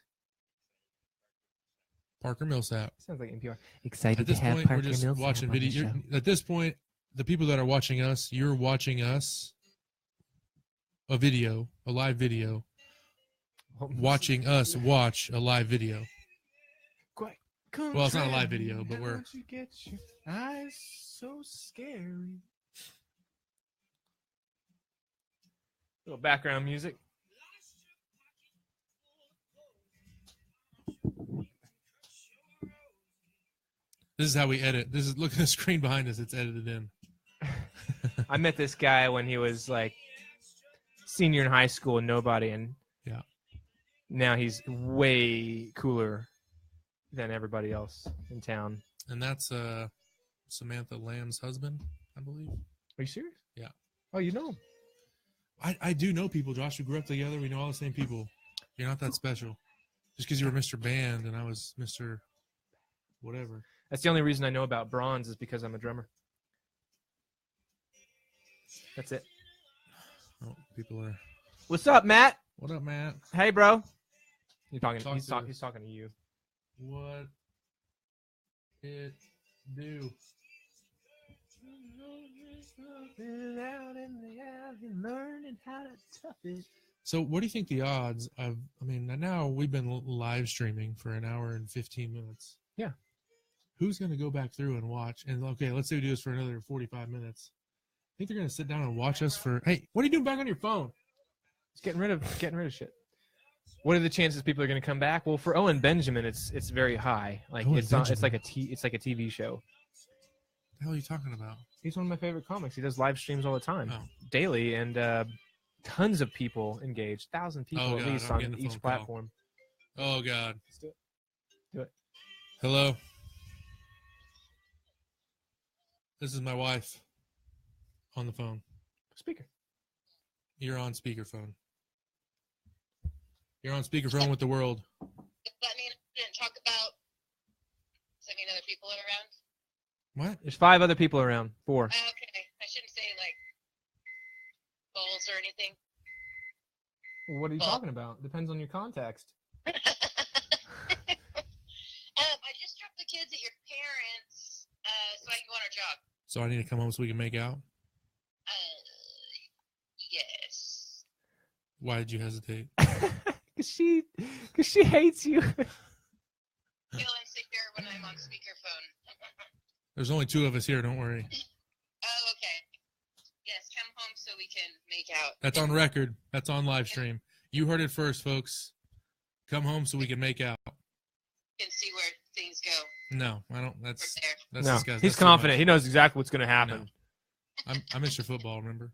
Parker Millsap. Sounds like NPR. Excited At this to have point, Parker we're just Millsap watching on the video. show. At this point, the people that are watching us, you're watching us. A video, a live video. Watching us watch a live video. Well, it's not a live video, but we're. You get your eyes so scary. Little background music. This is how we edit. Look at the screen behind us. It's edited in. I met this guy when he was like senior in high school and nobody, and yeah, now he's way cooler than everybody else in town. And that's Samantha Lamb's husband, I believe. Are you serious? Yeah. Oh, you know him? I do know people, Josh. We grew up together. We know all the same people. You're not that special. Just because you were Mr. Band and I was Mr. Whatever. That's the only reason I know about Bronze is because I'm a drummer. That's it. Oh, people are. What's up, Matt? What up, Matt? Hey, bro. He's talking to you. What it do? So, what do you think the odds of? I mean, now we've been live streaming for an hour and 15 minutes. Yeah. Who's going to go back through and watch? And okay, let's say we do this for another 45 minutes. I think they're going to sit down and watch us for. Hey, what are you doing back on your phone? It's getting rid of shit. What are the chances people are going to come back? Well, for Owen Benjamin, it's very high. Like Owen it's like Benjamin. it's like a TV show. What the hell are you talking about? He's one of my favorite comics. He does live streams all the time, Oh. daily, and tons of people engaged. 1,000 people Oh, at God, least I'm on getting a each phone call. platform. Oh, God. Let's do it. Do it. Hello. This is my wife on the phone. Speaker. You're on speakerphone. You're on speakerphone with the world. Does that mean I didn't talk about? Does that mean other people are around? What? There's 5 other people around. 4. Okay, I shouldn't say like goals or anything. Well, what are you talking about? Depends on your context. I just dropped the kids at your parents, so I can go on our jog. So I need to come home so we can make out? Yes. Why did you hesitate? Cause she hates you. Feel insecure when I'm on speakerphone. There's only 2 of us here, don't worry. Oh, okay. Yes, come home so we can make out. That's on record. That's on live stream. You heard it first, folks. Come home so we can make out. And see where things go No, I don't. That's from there. that's No, disgusting. he's That's too confident. much. He knows exactly what's going to happen. I missed your football, remember?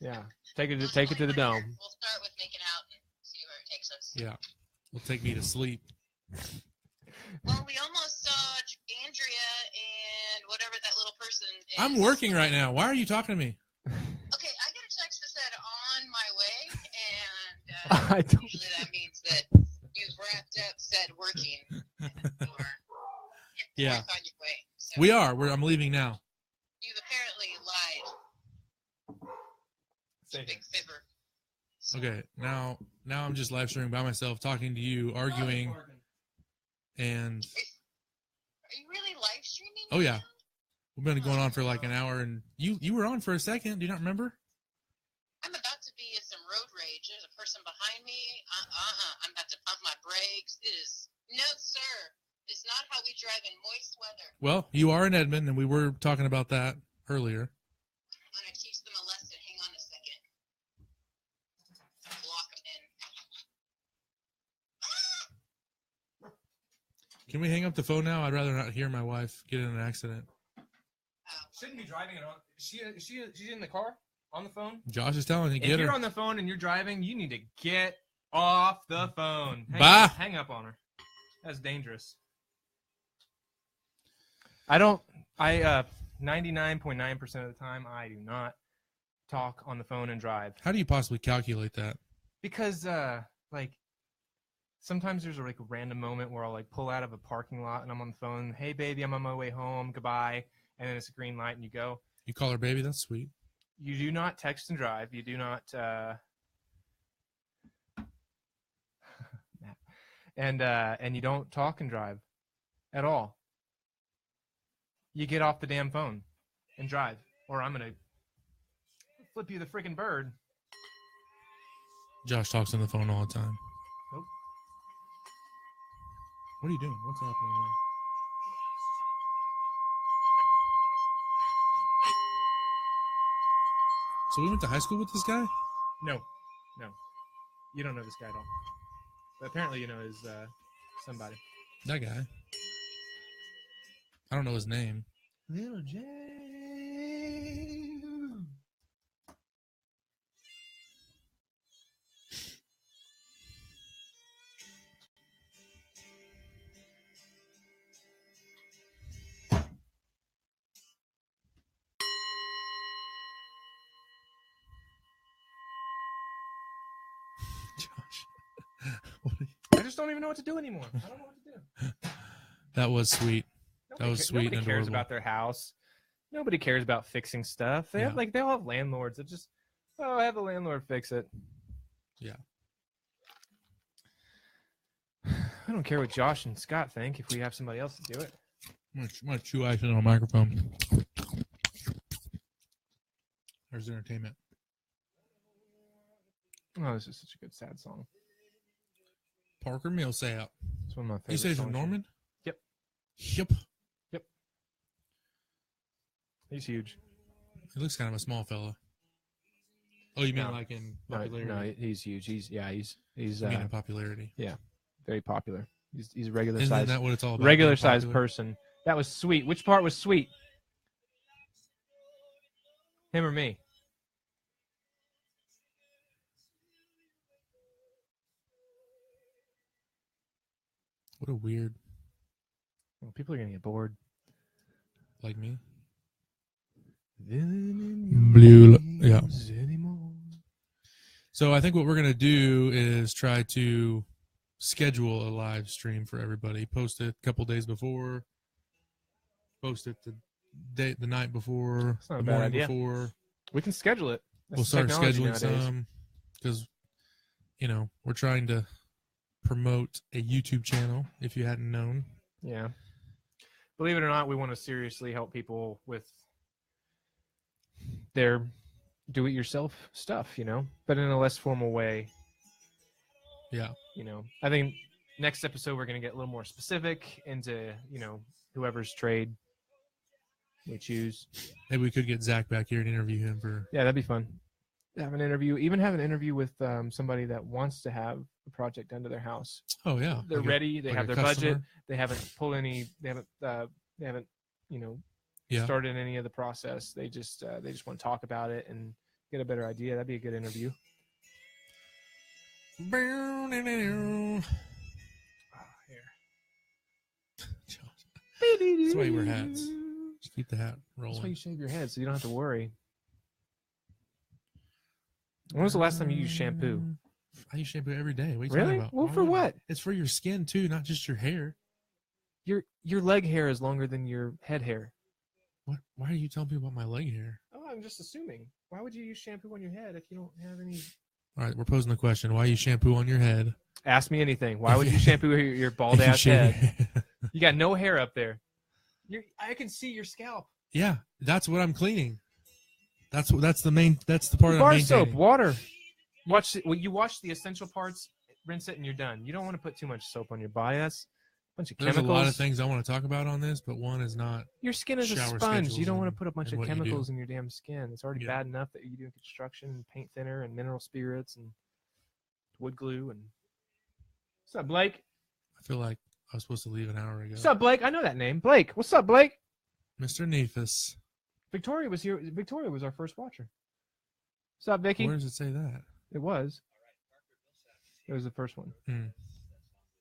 Yeah, take it to the dome. We'll start with making out and see where it takes us. Yeah. Will take me to sleep. Well, we almost saw Andrea and whatever that little person is. I'm working right now. Why are you talking to me? Okay, I got a text that said on my way, I and don't- usually that means that you've wrapped up said working. Or Yeah. on your way. So We are. I'm leaving now. you've apparently lied. Big fibber. So, Okay. Now I'm just live streaming by myself, talking to you, arguing, and Are you really live streaming? oh yeah, now? we've been going on for like an hour, and you were on for a second. Do you not remember? I'm about to be in some road rage. There's a person behind me. I'm about to pump my brakes. It is no, sir. It's not how we drive in moist weather. Well, you are in Edmond, and we were talking about that earlier. I'm gonna teach them a lesson. Hang on a second. Block them in. Can we hang up the phone now? I'd rather not hear my wife get in an accident. Shouldn't be driving it on. She's in the car on the phone. Josh is telling you, If get you're her. on the phone and you're driving, you need to get off the phone. Bye. Hang up on her. That's dangerous. I 99.9% of the time, I do not talk on the phone and drive. How do you possibly calculate that? Because, like, sometimes there's a random moment where I'll, like, pull out of a parking lot and I'm on the phone. Hey, baby, I'm on my way home. Goodbye. And then it's a green light and you go. You call her baby? That's sweet. You do not text and drive. You do not, and you don't talk and drive at all. You get off the damn phone and drive, or I'm gonna flip you the freaking bird. Josh talks on the phone all the time. Nope. What are you doing? What's happening there? So we went to high school with this guy? No. You don't know this guy at all. But apparently you know his somebody. That guy. I don't know his name. Little J. Josh. What are you- I just don't even know what to do anymore. I don't know what to do. That was sweet. Nobody was sweet Nobody and cares adorable. about their house. Nobody cares about fixing stuff. They have Yeah. they all have landlords that just have the landlord fix it. Yeah. I don't care what Josh and Scott think if we have somebody else to do it. I'm gonna chew ice on a microphone. There's entertainment. Oh, this is such a good sad song. Parker Millsap. It's one of my favorite. You say he's songs. from Norman? Yep. Yep. He's huge. He looks kind of a small fella. Oh, you mean like in popularity? No, he's huge. He's I mean in popularity. very popular. He's a regular Isn't size. that what it's all about? Regular being size popular? person. That was sweet. Which part was sweet? Him or me? What a weird, Well, people are gonna get bored. like me. Blue. Yeah. So I think what we're going to do is try to schedule a live stream for everybody. Post it a couple days before. Post it the night before. That's not the a bad morning idea. before. We can schedule it. That's We'll start technology scheduling nowadays. some because, we're trying to promote a YouTube channel, if you hadn't known. Yeah. Believe it or not, we want to seriously help people with their do-it-yourself stuff, but in a less formal way. Yeah. I think next episode we're going to get a little more specific into, whoever's trade we choose. Maybe we could get Zach back here and interview him for. Yeah, that'd be fun. Have an interview, even have an interview with somebody that wants to have a project done to their house. Oh yeah. They're Like ready. They like have a their budget. customer? They haven't pulled any. They haven't. Yeah. Started any of the process. They just want to talk about it and get a better idea. That'd be a good interview. That's why you wear hats. Just keep the hat rolling. That's why you shave your head so you don't have to worry. When was the last time you used shampoo? I use shampoo every day. What are you Really? talking about? Well, Why for would I? what? It's for your skin too, not just your hair. Your leg hair is longer than your head hair. What? Why are you telling people about my leg hair? Oh, I'm just assuming. Why would you use shampoo on your head if you don't have any? All right, we're posing the question: why you shampoo on your head? Ask me anything. Why would you shampoo your bald If you ass shave your head? head. You got no hair up there. I can see your scalp. Yeah, that's what I'm cleaning. That's the main. That's the part I'm Bar maintaining. soap, water. You wash the essential parts, rinse it, and you're done. You don't want to put too much soap on your body. That's a bunch of There's chemicals. a lot of things I want to talk about on this, but one is not. Your skin is a shower sponge. You schedules don't want to and- put a bunch and of what you do. chemicals in your damn skin. It's already Yeah. bad enough that you do construction, paint thinner, and mineral spirits, and wood glue. And what's up, Blake? I feel like I was supposed to leave an hour ago. What's up, Blake? I know that name, Blake. What's up, Blake? Mr. Nephis. Victoria was here. Victoria was our first watcher. What's up, Vicky? Where does it say that? It was. It was the first one. Hmm.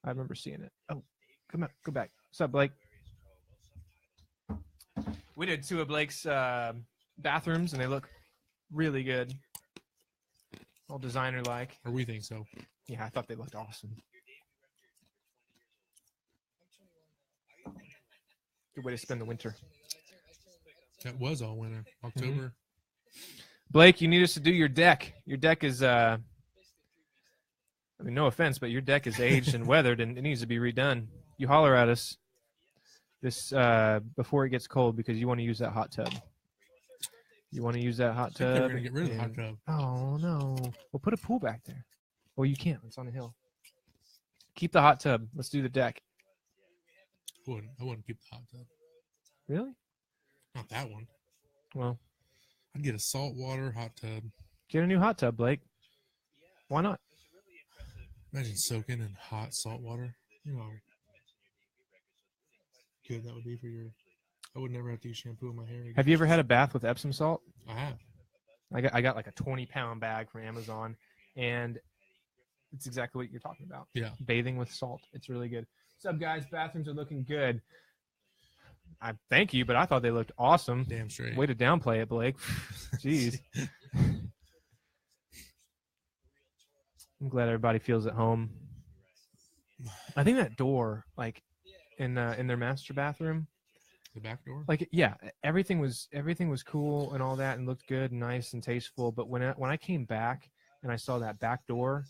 I remember seeing it. Oh, come on, go back. What's up, Blake? We did 2 of Blake's bathrooms, and they look really good. All designer-like. Or we think so. Yeah, I thought they looked awesome. Good way to spend the winter. That was all winter. October. Blake, you need us to do your deck. Your deck is, I mean, no offense, but your deck is aged and weathered, and it needs to be redone. You holler at us this before it gets cold because you want to use that hot tub. You want to use that hot I think they tub. were going to get rid of the hot and- tub. Oh, no. Well, put a pool back there. Well, you can't. It's on a hill. Keep the hot tub. Let's do the deck. I wouldn't keep the hot tub. Really? Not that one. Well, I'd get a saltwater hot tub. get a new hot tub, Blake. Why not? Imagine soaking in hot salt water. You know how good that would be for your. I would never have to use shampoo in my hair again. Have you ever had a bath with Epsom salt? I have. I got like a 20-pound bag from Amazon, and it's exactly what you're talking about. Yeah. Bathing with salt. It's really good. What's up, guys? Bathrooms are looking good. I thank you, but I thought they looked awesome. Damn straight. Way to downplay it, Blake. Jeez. I'm glad everybody feels at home. I think that door, like in their master bathroom, The back door? like yeah, everything was cool and all that, and looked good and nice and tasteful. But when I came back and I saw that back door,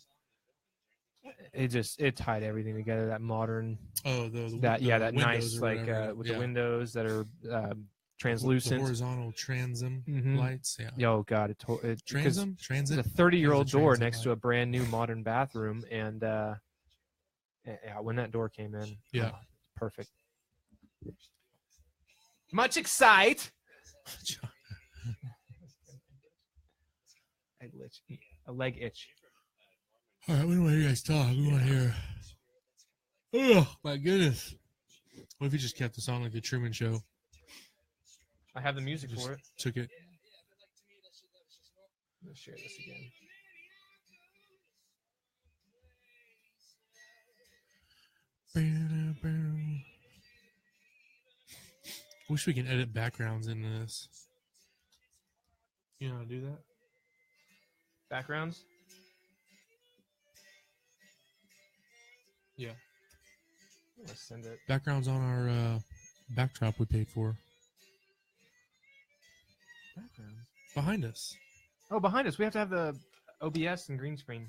it tied everything together. That modern, Oh, the that windows nice or like whatever. with Yeah. the windows that are The translucent. horizontal transom Mhm. lights. Yeah. Yo, God, it Transom? It's Transit? a 30-year-old There's a door transit next to light. a brand new modern bathroom, and yeah, when that door came in, Yeah. perfect. Much excite. A leg itch. All right, we don't want to hear you guys talk. We want to hear. Oh my goodness! What if you just kept this on like the Truman Show? I have the music Just for it. took it. Let's share this again. Wish we can edit backgrounds into this. You know how to do that? Backgrounds. Yeah. Let's send it. Backgrounds on our backdrop we paid for. Backgrounds. Behind us. Oh, behind us. We have to have the OBS and green screen.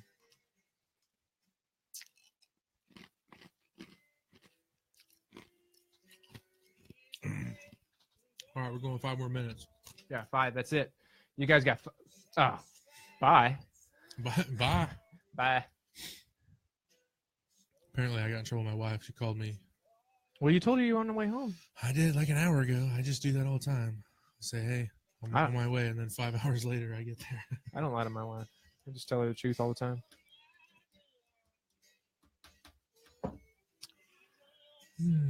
All right, we're going 5 more minutes. Yeah, 5. That's it. You guys got. Bye. Bye. Bye. Apparently, I got in trouble with my wife. She called me. Well, you told her you were on the way home. I did like an hour ago. I just do that all the time. I say, hey, I'm on my way, and then 5 hours later, I get there. I don't lie to my wife. I just tell her the truth all the time.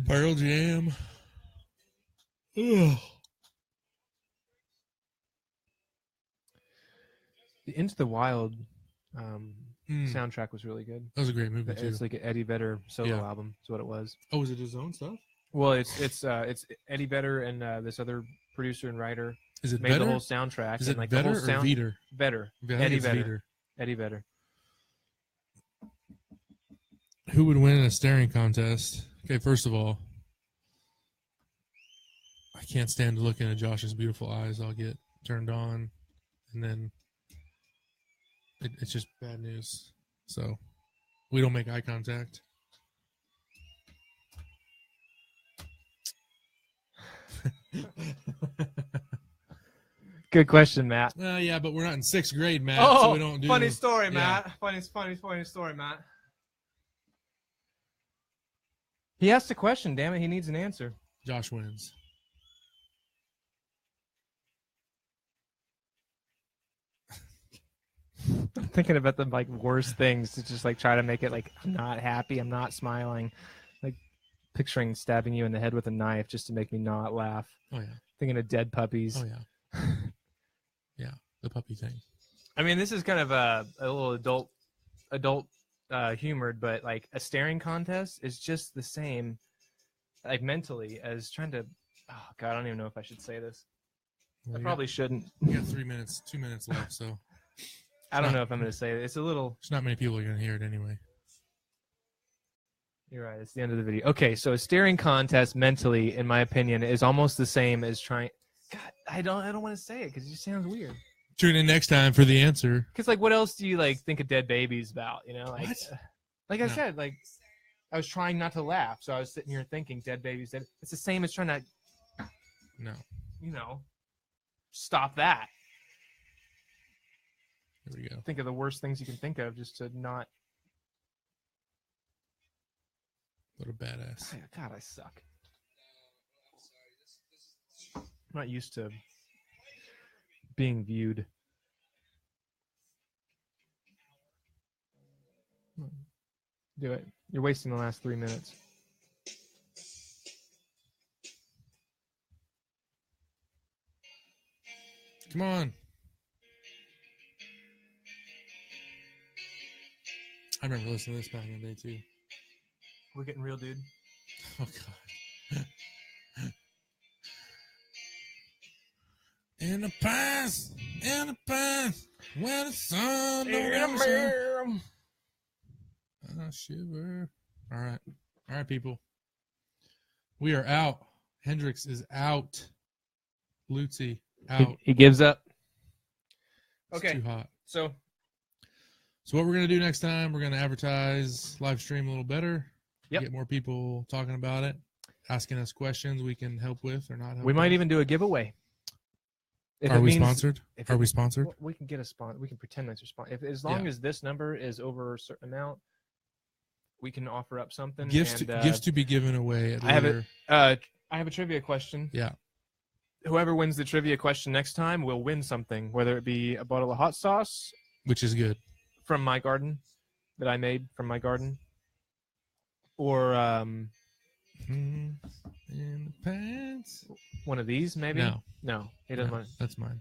Pearl Jam. Ugh. The Into the Wild soundtrack was really good. That was a great movie too. It's like an Eddie Vedder solo Yeah. album. Is what it was. Oh, was it his own stuff? Well, it's Eddie Vedder and this other producer and writer Is it made Vedder? the whole soundtrack. Is and it like Vedder the whole or sound Vedder? Vedder. I think Eddie it's Vedder. Vedder. Eddie Vedder. Who would win in a staring contest? Okay, first of all, I can't stand to look into Josh's beautiful eyes. I'll get turned on, and then it's just bad news. So we don't make eye contact. Good question, Matt. Yeah, but we're not in 6th grade, Matt. Oh, so we don't do funny story, yeah. Matt. Funny story, Matt. He asked a question. Damn it, he needs an answer. Josh wins. I'm thinking about the worst things to just try to make it I'm not happy, I'm not smiling, picturing stabbing you in the head with a knife just to make me not laugh. Oh yeah. Thinking of dead puppies. Oh yeah. Yeah, the puppy thing. I mean, this is kind of a little adult humored, but a staring contest is just the same, mentally as trying to. Oh God, I don't even know if I should say this. Well, I probably shouldn't. We got 2 minutes left, so I don't know if I'm going to say it. It's a little. there's not many people are going to hear it anyway. You're right. It's the end of the video. Okay, so a staring contest mentally, in my opinion, is almost the same as trying. God, I don't want to say it because it just sounds weird. Tune in next time for the answer. Because what else do you think of dead babies about? You know, What? I No. said, I was trying not to laugh, so I was sitting here thinking dead babies. It's the same as trying to, No. stop that. Here we go. Think of the worst things you can think of just to not. What a badass. God, I suck. I'm not used to being viewed. Do it. You're wasting the last 3 minutes. Come on. I remember listening to this back in the day too. We're getting real, dude. Oh God. In the past, where the sun don't shine. I shiver. All right, people. We are out. Hendrix is out. Lutzy out. He gives up. It's Okay. too hot. So So what we're gonna do next time? We're gonna advertise live stream a little better. Yep. Get more people talking about it, asking us questions we can help with or not help we might with. even do a giveaway. Are we sponsored? Are we sponsored? We can get a sponsor. We can pretend that's a sponsor. As long as this number is over a certain amount, we can offer up something. Gifts and, to be given away at I have later. it. I have a trivia question. Yeah. Whoever wins the trivia question next time will win something, whether it be a bottle of hot sauce Which is good. from my garden that I made from my garden, or In the pants. one of these, maybe. No, he doesn't No, want. that's mine.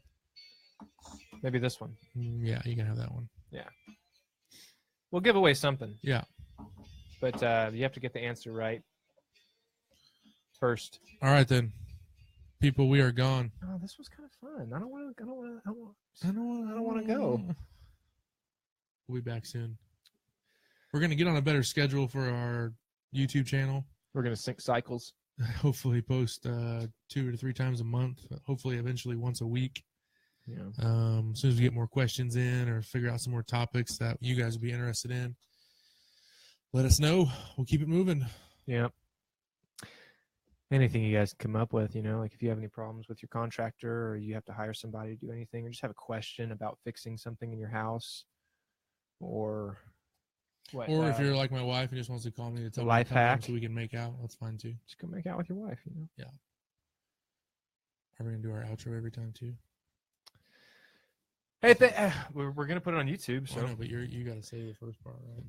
Maybe this one. Yeah, you can have that one. We'll give away something, Yeah. but you have to get the answer right first. All right then, people, we are gone. Oh, this was kind of fun. I don't want to I go. We'll be back soon. We're gonna get on a better schedule for our YouTube channel. We're gonna sync cycles. Hopefully, post 2 to 3 times a month. Hopefully, eventually once a week. Yeah. As soon as we get more questions in or figure out some more topics that you guys would be interested in, let us know. We'll keep it moving. Yeah. Anything you guys come up with, like if you have any problems with your contractor or you have to hire somebody to do anything or just have a question about fixing something in your house or what, Or if you're like my wife and just wants to call me to tell me life to come home hack. so we can make out, that's fine too. just go make out with your wife, Are we gonna do our outro every time too? Hey, we're going to put it on YouTube. I So, know, but you got to say the first part, right?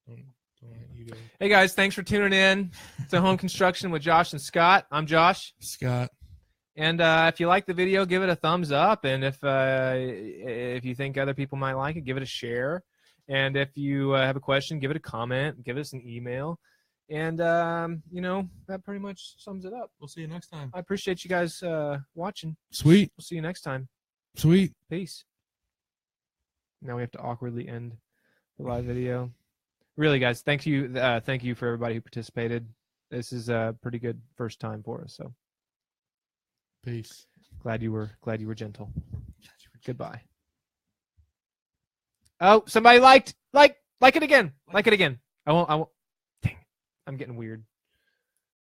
Don't let you go. hey guys, thanks for tuning in to Home Construction with Josh and Scott. I'm Josh. Scott. And if you like the video, give it a thumbs up. And if you think other people might like it, give it a share. And if you have a question, give it a comment. Give us an email. And, that pretty much sums it up. We'll see you next time. I appreciate you guys watching. Sweet. We'll see you next time. Sweet. Peace. Now we have to awkwardly end the live video. Really, guys, thank you for everybody who participated. This is a pretty good first time for us. So Peace. glad you were gentle. Goodbye. Oh, somebody like it again. Like it again. I won't. Dang, I'm getting weird.